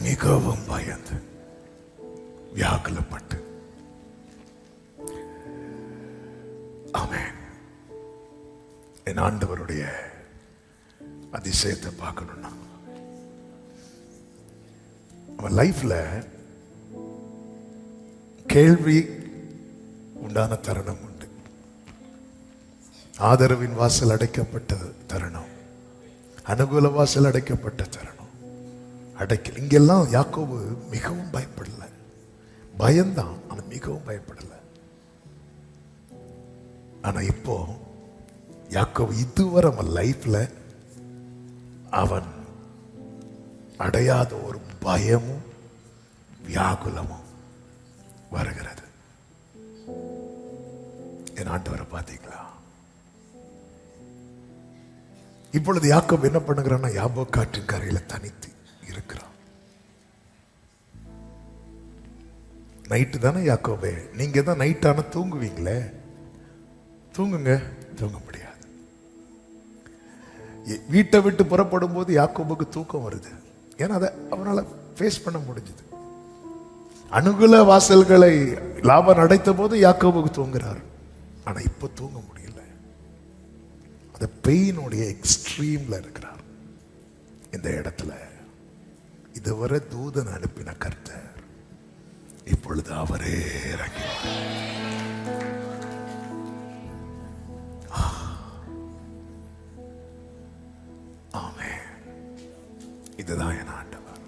மிகவும் பயந்து வியாகுலப்பட்டு. ஆமென். என் ஆண்டவருடைய அதிசயத்தை பார்க்கணும்னா, அவன் லைஃப்ல கேள்வி உண்டான தருணம் உண்டு. ஆதரவின் வாசல் அடைக்கப்பட்ட தருணம், அனுகூல வாசல் அடைக்கப்பட்ட தருணம், அடைக்கல். இங்கெல்லாம் யாக்கோபு மிகவும் பயப்படல, பயந்தான், ஆனா மிகவும் பயப்படல. ஆனா இப்போ யாக்கோபு இதுவரை அவன் லைஃப்ல அவன் அடையாத ஒரு பயமும் வியாகுலமும் வருகிறது. என் ஆண்டவரை பார்த்தீங்களா? இப்பொழுது யாக்கோபு என்ன பண்ணுகிறான்னா, யாபோக் காற்றின் கரையில தனித்து இருக்கிறான். நைட்டு தானே யாக்கோபே, நீங்க தான் நைட்டான தூங்குவீங்களே, தூங்குங்க. தூங்க முடியாது. வீட்டை விட்டு புறப்படும் போது யாக்கோபுக்கு தூக்கம் வருது. ஏன்னா அதை அவனால ஃபேஸ் பண்ண முடிஞ்சது. அனுகூல வாசல்களை லாபம் அடைத்த போது யாக்கோபுக்கு தூங்குறார். ஆனா இப்ப தூங்க முடியல. அந்த பெயினுடைய எக்ஸ்ட்ரீம்ல இருக்கிறார். இந்த இடத்துல இதுவரை தூதன் அனுப்பின கர்த்தர் இப்பொழுது அவரே இறங்கி ஆமென். இதுதான் என் ஆண்டவர்.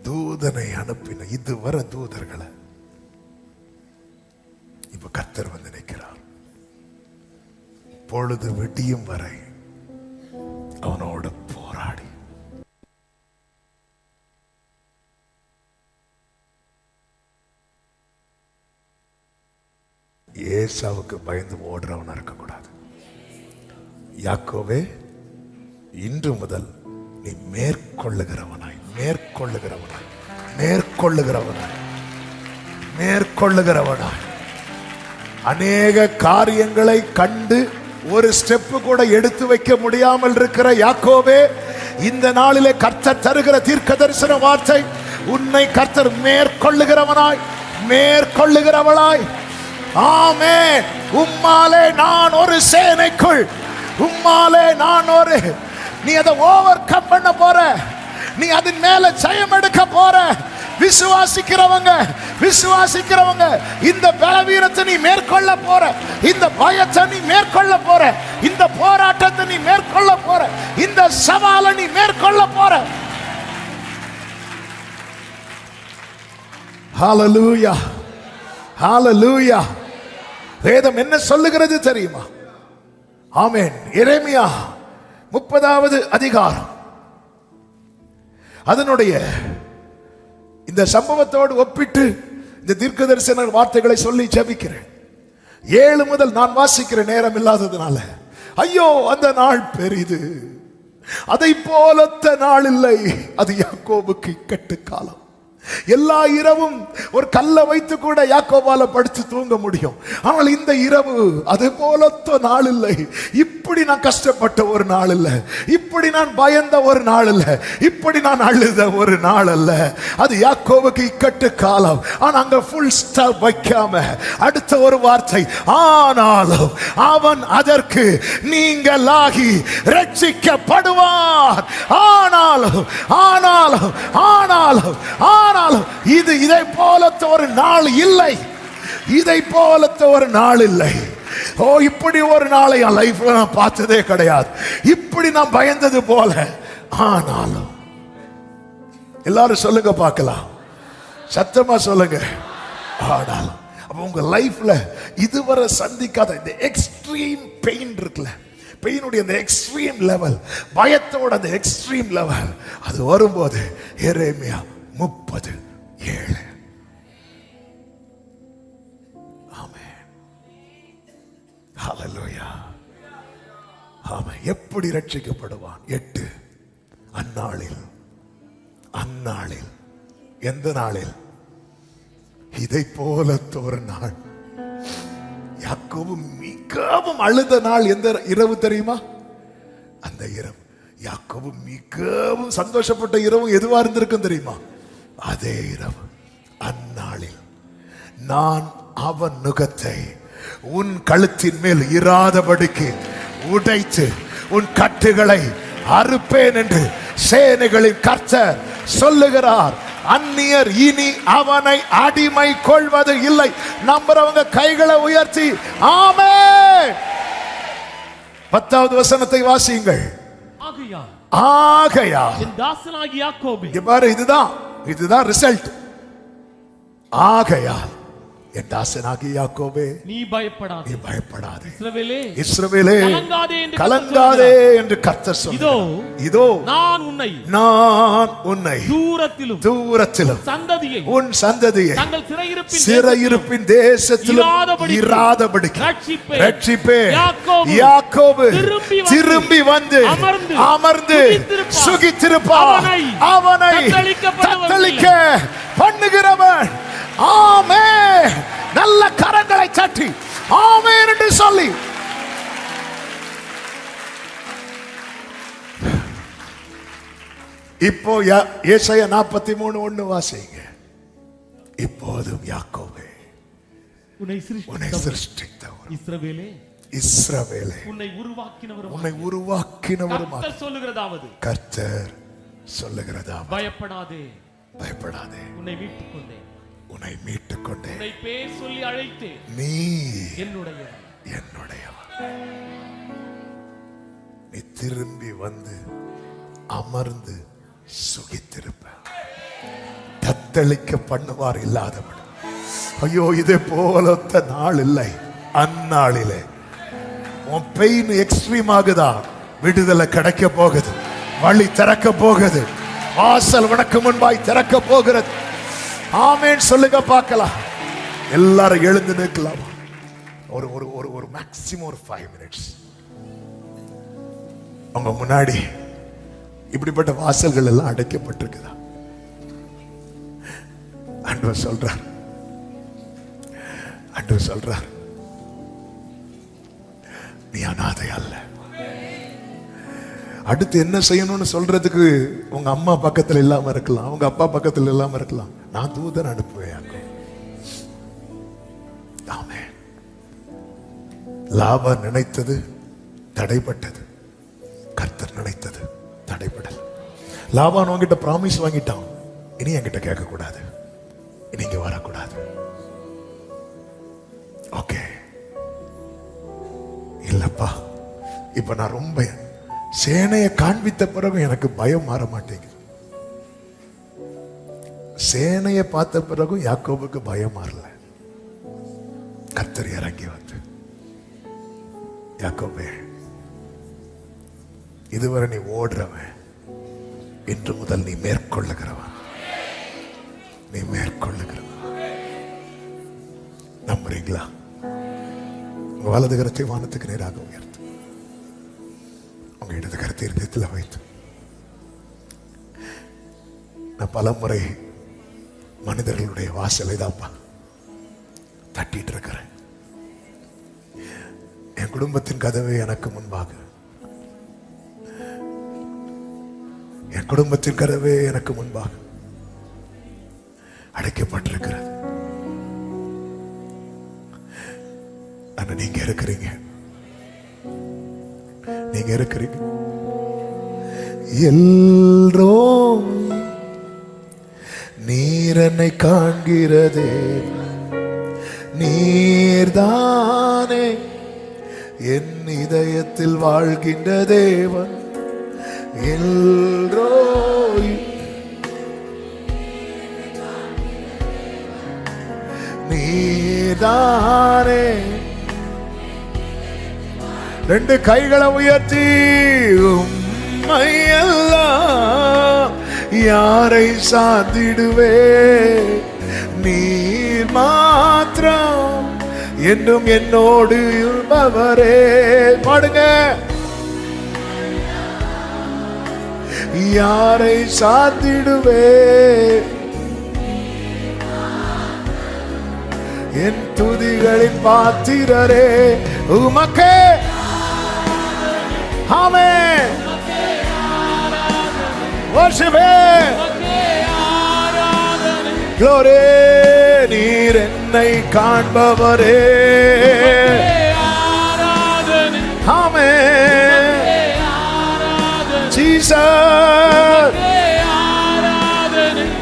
தூதனை அனுப்பின இதுவரை தூதர்களை இப்ப கர்த்தர் வந்து நிற்கிறார். பொழுது விடியும் வரை அவனோடு போராடி ஏசாவுக்கு பயந்து ஓடுறவனா இருக்கக்கூடாது. யாக்கோவே, இன்று முதல் நீ மேற்கொள்ளுகிறவனாய் மேற்கொள்ளுகிறவனாய் மேற்கொள்ளுகிறவனாய் மேற்கொள்ளுகிறவனாய் அநேக காரியங்களை கண்டு ஒரு ஸ்டெப் கூட எடுத்து வைக்க முடியாமல் இருக்கிற யாக்கோவே, இந்த நாளிலே கர்த்தர் தருகிற தீர்க்க தரிசன வார்த்தை, உன்னை கர்த்தர் மேற்கொள்ளுகிறவனாய் மேற்கொள்ளுகிறவளாய். ஆமென். உம்மாலே நான் ஒரு சேனைக்குள், உம்மாலே நான் ஒரு, நீ அதை ஓவர் கம் பண்ண போற, நீ அதன் மேல ஜெயம் எடுக்க போற. விசுவாசிக்கிறவங்க விசுவாசிக்கிறவங்க இந்த பலவீனத்தை நீ மேற்கொள்ள போற, இந்த பயத்தை நீ மேற்கொள்ள போற, இந்த போராட்டத்தை நீ மேற்கொள்ள போற, இந்த சவாலை நீ மேற்கொள்ள போற. ஹalleluya ஹalleluya. வேதம் என்ன சொல்லுகிறது தெரியுமா? ஆமென். எரேமியா 30வது அதிகாரம், அதனுடைய இந்த சம்பவத்தோடு ஒப்பிட்டு இந்த தீர்க்கதரிசன வார்த்தைகளை சொல்லி ஜெபிக்கிறேன். 7 முதல் நான் வாசிக்கிற நேரம் இல்லாததுனால, ஐயோ அந்த நாள் பெரிது, அதை போலத்த நாள் இல்லை. அது யாக்கோபுக்கு இக்கட்டு காலம். எல்லா இரவும் ஒரு கல்லை வைத்து கூட யாக்கோபால படுத்து தூங்க முடியும். ஆனால் இந்த இரவு அது போலத்த நாள் இல்லை. இப்படி நான் கஷ்டப்பட்ட ஒரு நாள் இல்லை, இப்படி நான் பயந்த ஒரு நாள் இல்லை, இப்படி நான் அழுத ஒரு நாள் அல்ல. அது யாக்கோபுக்கு இக்கட்டு காலம். ஆனா அங்க ஃபுல் ஸ்டாப் வைக்காம அடுத்த ஒரு வார்த்தை, ஆனாலும் அவன் அதற்கு நீங்களாகி ரட்சிக்கப்படுவார். ஆனாலும் ஆனாலும் ஆனாலும் ஆனாலும் இது இதை போலத்த ஒரு நாள் இல்லை, இதை போலத்த ஒரு நாள் இல்லை. ஓ, இப்படி ஒரு நாளை என் லைஃப்ல நான் பார்த்ததே கிடையாது, இப்படி நான் பயந்தது போல. ஆனாலும் எல்லாரும் சொல்லுங்க பார்க்கலாம், சத்தமா சொல்லுங்க. ஆனாலும் அப்ப உங்க லைஃப்ல இதுவரை சந்திக்காத இந்த எக்ஸ்ட்ரீம் பெயின் இருக்குல்ல, பெயினுடைய அந்த எக்ஸ்ட்ரீம் லெவல், பயத்தோட அந்த எக்ஸ்ட்ரீம் லெவல், அது வரும்போது எரேமியா 30:7. ஆமென். ஹல்லேலூயா. ஆமென். எப்படி ரட்சிக்கப்படுவான்? 8 அந்நாளில், அந்நாளில், எந்த நாளில்? இதை போல ஒரு நாள். யாக்கோபு மிகவும் அழுத நாள் எந்த இரவு தெரியுமா? அந்த இரவு. யாக்கோபு மிகவும் சந்தோஷப்பட்ட இரவு எதுவா இருந்திருக்கும் தெரியுமா? அதே இரவு. அந்நாளில் நான் அவன் நுகத்தை உன் கழுத்தின் மேல் இராதபடிக்கு உடைத்து உன் கட்டுகளை அறுப்பேன் என்று சேனைகளின் கர்த்தர் சொல்லுகிறார். அந்நியர் இனி அவனை அடிமை கொள்வது இல்லை. நம்புறவங்க கைகளை உயர்த்தி ஆமென். 10வது வசனத்தை வாசியுங்கள். ஆகையால் என் தாசனாகிய யாக்கோபே, இங்க பாரு, இதுதான் ரிசல்ட். ஆகையால் என் தாசனாகிய யாக்கோபே, நீ பயப்படாதே, நீ பயப்படாதே. இஸ்ரவேலே, இஸ்ரவேலே, கலங்காதே என்று கலங்காதே என்று கர்த்தர் சொல்கிறார். இதோ நான் உன்னை தூரத்திலும் சந்ததியை, உன் சந்ததியை தங்கள் சிறையிருப்பின் தேசத்திலும் இராதபடிக்கு ரட்சிப்பேன். யாக்கோபு திரும்பி வந்து அமர்ந்து சுகித்திருப்பான். அவனை தத்தளிக்க பண்ணுகிறவன். ஆமென். நல்ல கரங்களை தட்டி ஆமென் என்று சொல்லி இப்போ ஏசாயா 43:1 வாசிங்க. இப்போதும் யாக்கோபே, உன்னை சிருஷ்டித்தவர் இஸ்ரவேலே, உன்னை உருவாக்கினவரும் கர்த்தர் சொல்லுகிறதாவது, பயப்படாதே, உன்னை மீட்டுக் கொண்டேன், உன்னை பேர் சொல்லி அழைத்தேன், நீ என்னுடையவன். நீ திரும்பி வந்து அமர்ந்து சுகித்திருப்ப. தத்தளிக்க பண்ணுவார் இல்லாதவன். ஐயோ, இதே போலத்த நாள் இல்லை. அந்நாளிலே உன் பெயின் எக்ஸ்ட்ரீம் ஆகுதா, விடுதலை கிடைக்க போகுது, வழி திறக்க போகுது, வாசல் உனக்கு முன்பாய் திறக்க போகிறது. ஆமென் சொல்லுங்க பார்க்கலாம். எல்லாரும் எழுந்து நிற்கலாம். ஒரு ஒரு ஒரு ஒரு மேக்ஸிமம் ஒரு 5 minutes உங்க முன்னாடி இப்படிப்பட்ட வாசல்கள் எல்லாம் அடைக்கப்பட்டிருக்குதா? ஆண்டவர் சொல்றார், நீ அனாதை அல்ல. அடுத்து என்ன செய்யணும்னு சொல்றதுக்கு உங்க அம்மா பக்கத்துல இல்லாம இருக்கலாம், உங்க அப்பா பக்கத்துல இல்லாம இருக்கலாம். நான் தூதன் அனுப்புவேன். ஆமென். லாபான் நினைத்தது தடைப்பட்டது, கர்த்தர் நினைத்தது தடைப்படல். லாபான் உங்ககிட்ட பிராமிஸ் வாங்கிட்டான், இனி என்கிட்ட கேட்க கூடாது, இனி இங்க வரக்கூடாது. ஓகே, இல்லப்பா, இப்ப நான் ரொம்ப சேனையை காண்பித்த பிறகு எனக்கு பயம் மாற மாட்டேங்குது. சேனையை பார்த்த பிறகு யாக்கோபுக்கு பயம் மாறல. கர்த்தர் இறங்கி வந்து, யாக்கோபே, இதுவரை நீ ஓடுறவன், இன்று முதல் நீ மேற்கொள்ளுகிறவன். நம்புறீங்களா? உங்க வலது கரத்தை வானத்துக்கு நேராக உயர்த்து, உங்க இடது கரத்தை இருதயத்தில் வைத்து. நான் பலமுறை மனிதர்களுடைய வாசலை தான்ப்பா தட்டிட்டு இருக்கிறேன். என் குடும்பத்தின் கதவை எனக்கு முன்பாக, என் குடும்பத்தின் கதவே எனக்கு முன்பாக அடைக்கப்பட்டிருக்கிறது. ஆனா நீங்க இருக்கிறீங்க. எல்லோ நீர் என்னை காண்கிறதே, நீர்தானே என் இதயத்தில் வாழ்கின்ற தேவன். எல்ரோய், நீர்தானே. ரெண்டு கைகளை உயர்த்தி, உம்மையெல்லாம் யாரை சார்ந்திடுவே, நீர் மாத்திரம் என்றும் என்னோடு இருப்பவரே. பாடுங்க. யாரை சார்ந்திடுவே, என் துதிகளின் பாத்திரரே. உமக்கே ஆமென். worship him. glory. நீர் என்னை காண்பவரே. ஆமென். Jesus.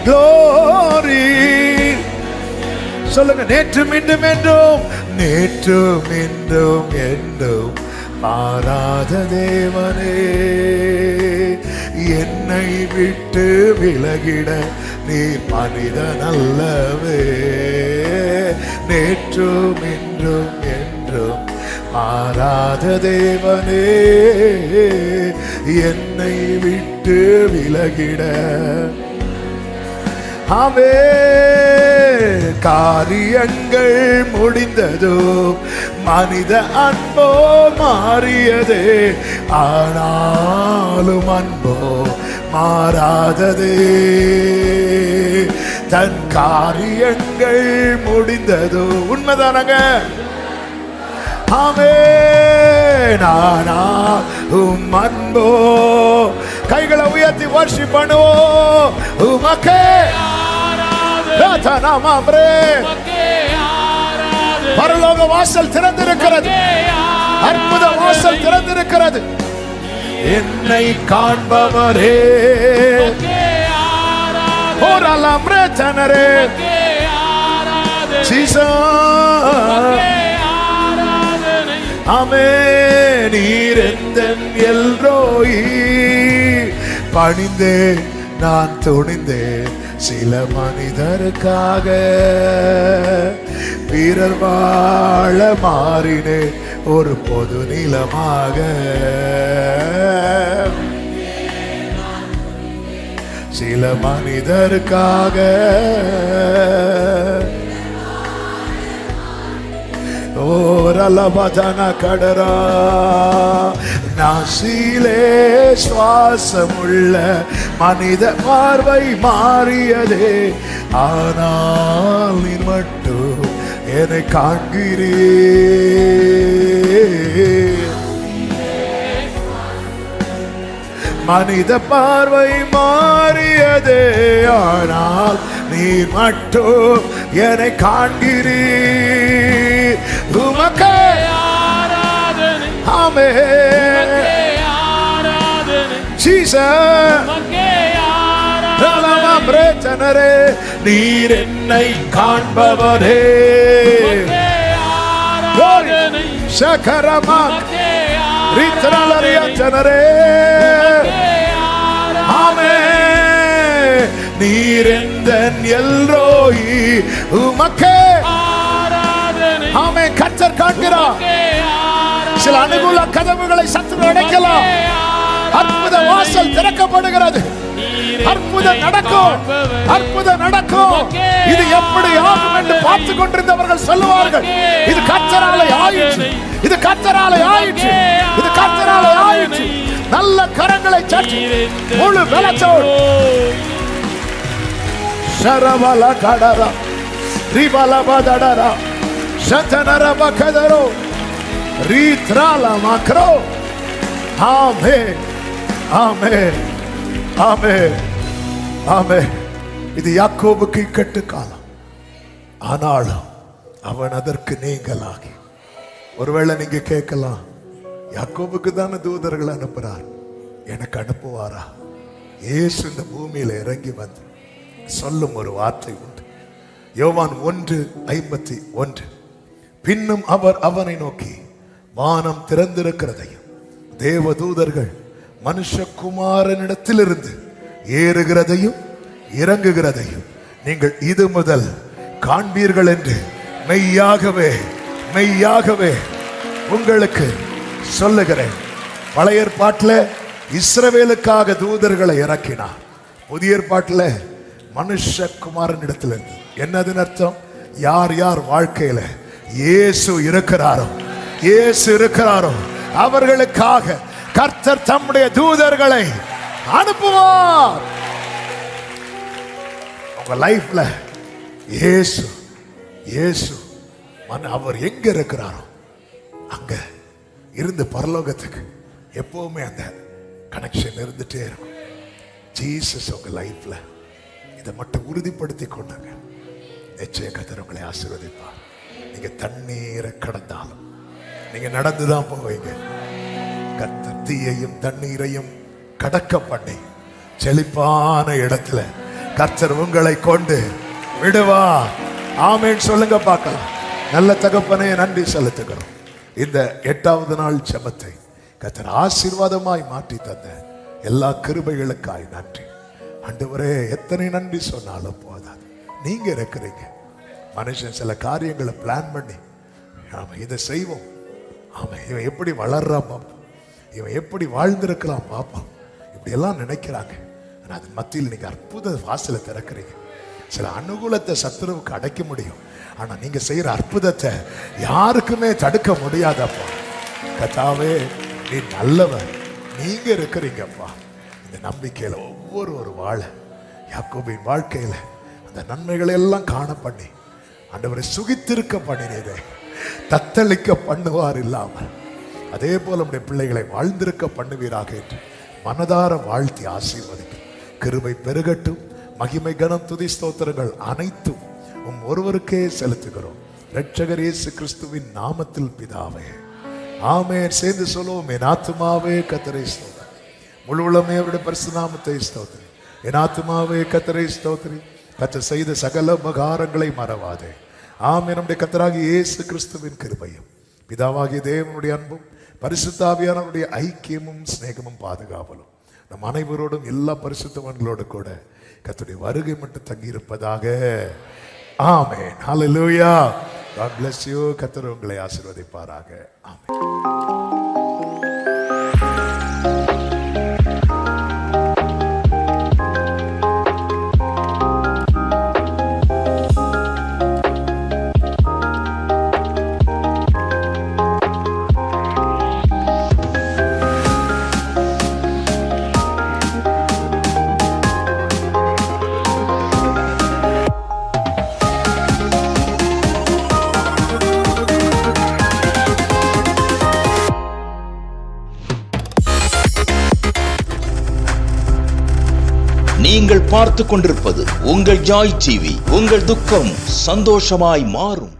glory. சொல்லுங்க. நேற்றும் இன்றும் என்றும், நேற்றும் இன்றும் என்றும் மாறாத தேவனே, என்னை விட்டு விலகிட நீர் மனிதன் அல்லவே. நேற்றும் இன்றும் என்றும் மாறாத தேவனே, என்னை விட்டு விலகிட ஆமே. காரியங்கள் முடிந்ததோ, மனித அன்போ மாறியதே, ஆனாலும் அன்போ மாறாததே. தன் காரியங்கள் முடிந்ததோ, உண்மைதானங்க? ஆமே. நானா அன்போ, கைகளை உயர்த்தி வர்ஷிப் பண்ணுவோம். உமக்கே பரலோக வாசல் திறந்திருக்கிறது, அற்புத வாசல் திறந்திருக்கிறது. என்னை காண்பவரே, ஓரலம்ரே தனரே சீசா ஆமே. நீர் எந்தன் எல்ரோயி, பணிந்தேன் நான் துணிந்தேன் சில மனிதருக்காக, வீரர் வாழ மாறினேன் ஒரு பொது நிலமாக. சில மனிதருக்காக ஓரலபதன கடரா, நாசிலே சுவாசமுள்ள மனித பார்வை மாறியதே, ஆனால் நீ மட்டும் என்னை காண்கிறீ. மனித பார்வை மாறியதே, ஆனால் நீ மட்டும் என்னை காண்கிறீ. உமக்கே ஆராதனை, ஆமே. ஜீசஸ் பிரச்சனரே, நீர் என்னை காண்பவரே. சகரமா ரித்ரலரியச்சனரே, ஆமே. நீர் எந்தன் எல்ரோயி, உமக்கே ஆமே. கர்த்தர் காண்கிறார். சில அனுகூல கதவுகளை சத்துரு அடைக்கலாம். அற்புத வாசல் திறக்கப்படுகிறது. அற்புதம் நடக்கும், அற்புதம் நடக்கும். இது எப்படி ஆகும் என்று பார்த்து கொண்டிருந்தவர்கள் சொல்லுவார்கள், இது கர்த்தராலே ஆயிற்று, இது கர்த்தராலே ஆயிற்று, இது கர்த்தராலே ஆயிற்று. நல்ல கரங்களை சற்றி முழு பலத்தோடு சரவல கடரா ரிபலபதடரா சதனரப கதரோ ரீத்ரால மக்ரோ. ஆமே, ஆமே, ஆமே, ஆமே. இது யாக்கோபுக்கு இக்கட்டு காலம், ஆனாலும் அவன் அதற்கு நீங்களாகி. ஒருவேளை நீங்க கேட்கலாம், யாக்கோபுக்கு தானே தூதர்கள் அனுப்புறார், எனக்கு அனுப்புவாரா? இயேசு இந்த பூமியில இறங்கி வந்து சொல்லும் ஒரு வார்த்தை உண்டு. யோவான் 1:51. பின்னும் அவர் அவனை நோக்கி, வானம் திறந்திருக்கிறதையும் தேவதூதர்கள் மனுஷகுமாரனிடத்திலிருந்து ஏறுகிறதையும் இறங்குகிறதையும் நீங்கள் இது முதல் காண்பீர்கள் என்று மெய்யாகவே மெய்யாகவே உங்களுக்கு சொல்லுகிறேன். பழைய ஏற்பாட்டில் இஸ்ரவேலுக்காக தூதர்களை இறக்கினார். புதிய ஏற்பாட்டில் மனுஷகுமாரனிடத்திலிருந்து. என்னதுன்னு அர்த்தம்? யார் யார் வாழ்க்கையில இயேசு இருக்கிறாரோ, இயேசு இருக்கிறாரோ அவர்களுக்காக கர்த்தர் தம்முடைய தூதர்களை அனுப்புவார். உங்க லைஃப்ல இயேசு இயேசு அவர் எங்க இருக்கிறாரோ அங்க இருந்து பரலோகத்துக்கு எப்பவுமே அந்த கனெக்ஷன் இருந்துட்டே இருக்கும். ஜீசஸ் உங்க லைஃப்ல இதை மட்டும் உறுதிப்படுத்தி கொண்டாங்க. நிச்சய கர்த்தர் உங்களை ஆசீர்வதிப்பார். நீங்க தண்ணீரை கடந்தாலும் நீங்க நடந்துதான் போவீங்க. கர்த்தர் தீயையும் தண்ணீரையும் கடக்க பண்ணி செழிப்பான இடத்துல கர்த்தர் உங்களை கொண்டு விடுவா. ஆமென் சொல்லுங்க பார்க்கலாம். நல்ல தகப்பனே, நன்றி செலுத்துகிறோம். இந்த 8வது நாள் ஜெபத்தை கர்த்தர் ஆசீர்வாதமாய் மாற்றி தந்த எல்லா கிருபைகளுக்காய் நன்றி. ஆண்டவரே, எத்தனை நன்றி சொன்னாலும் போதாது. நீங்க இருக்கிறீங்க. மனுஷன் சில காரியங்களை பிளான் பண்ணி ஆமா இதை செய்வோம், ஆமா இவன் எப்படி வளர்றான் பாப்போம், இவன் எப்படி வாழ்ந்திருக்கலாம் பாப்போம், இப்படியெல்லாம் நினைக்கிறாங்க. ஆனால் அது மத்தியில் நீங்க அற்புத வாசலை திறக்கிறீங்க. சில அனுகூலத்தை சத்துருவுக்கு அடைக்க முடியும், ஆனா நீங்க செய்யற அற்புதத்தை யாருக்குமே தடுக்க முடியாதப்பா. கர்த்தாவே நீ நல்லவர், நீங்க இருக்கிறீங்கப்பா. இந்த நம்பிக்கையில ஒவ்வொரு வாழ யாக்கோபின் வாழ்க்கையில அந்த நன்மைகளை எல்லாம் காண பண்ணி ஆண்டவரை சுகித்திருக்க பண்ணினீரே, தத்தளிக்க பண்ணுவார் இல்லாமல் அதே போல நம்முடைய பிள்ளைகளை வாழ்ந்திருக்க பண்ணுவீராக என்று மனதார வாழ்த்தி ஆசீர்வதிக்கும். கிருபை பெருகட்டும். மகிமை கனம் துதி ஸ்தோத்திரங்கள் அனைத்தும் ஒருவருக்கே செலுத்துகிறோம், இரட்சகர் இயேசு கிறிஸ்துவின் நாமத்தில் பிதாவே, ஆமென். சேர்ந்து சொல்லுவோம், என் ஆத்துமாவே கர்த்தரை ஸ்தோத்திரி, முழு உள்ளமே அவருடைய பரிசுத்த நாமத்தை ஸ்தோத்திரி. என் ஆத்துமாவே கர்த்தரை ஸ்தோத்திரி, கர்த்தர் செய்த சகல உபகாரங்களை மறவாதே. ஆமென். நம்முடைய கர்த்தராகிய இயேசு கிறிஸ்துவின் கிருபையும் பிதாவாகிய தேவனுடைய அன்பும் பரிசுத்த ஆவியானவருடைய ஐக்கியமும் சிநேகமும் பாதுகாவலும் நம் அனைவரோடும் எல்லா பரிசுத்தவான்களோடு கூட கர்த்தருடைய வருகை மட்டும் தங்கி இருப்பதாக. ஆமென். ஹல்லேலூயா. God bless you. கர்த்தர் உங்களை ஆசீர்வதிப்பாராக. ஆமென். நீங்கள் பார்த்து கொண்டிருப்பது உங்கள் ஜாய் டிவி. உங்கள் துக்கம் சந்தோஷமாய் மாறும்.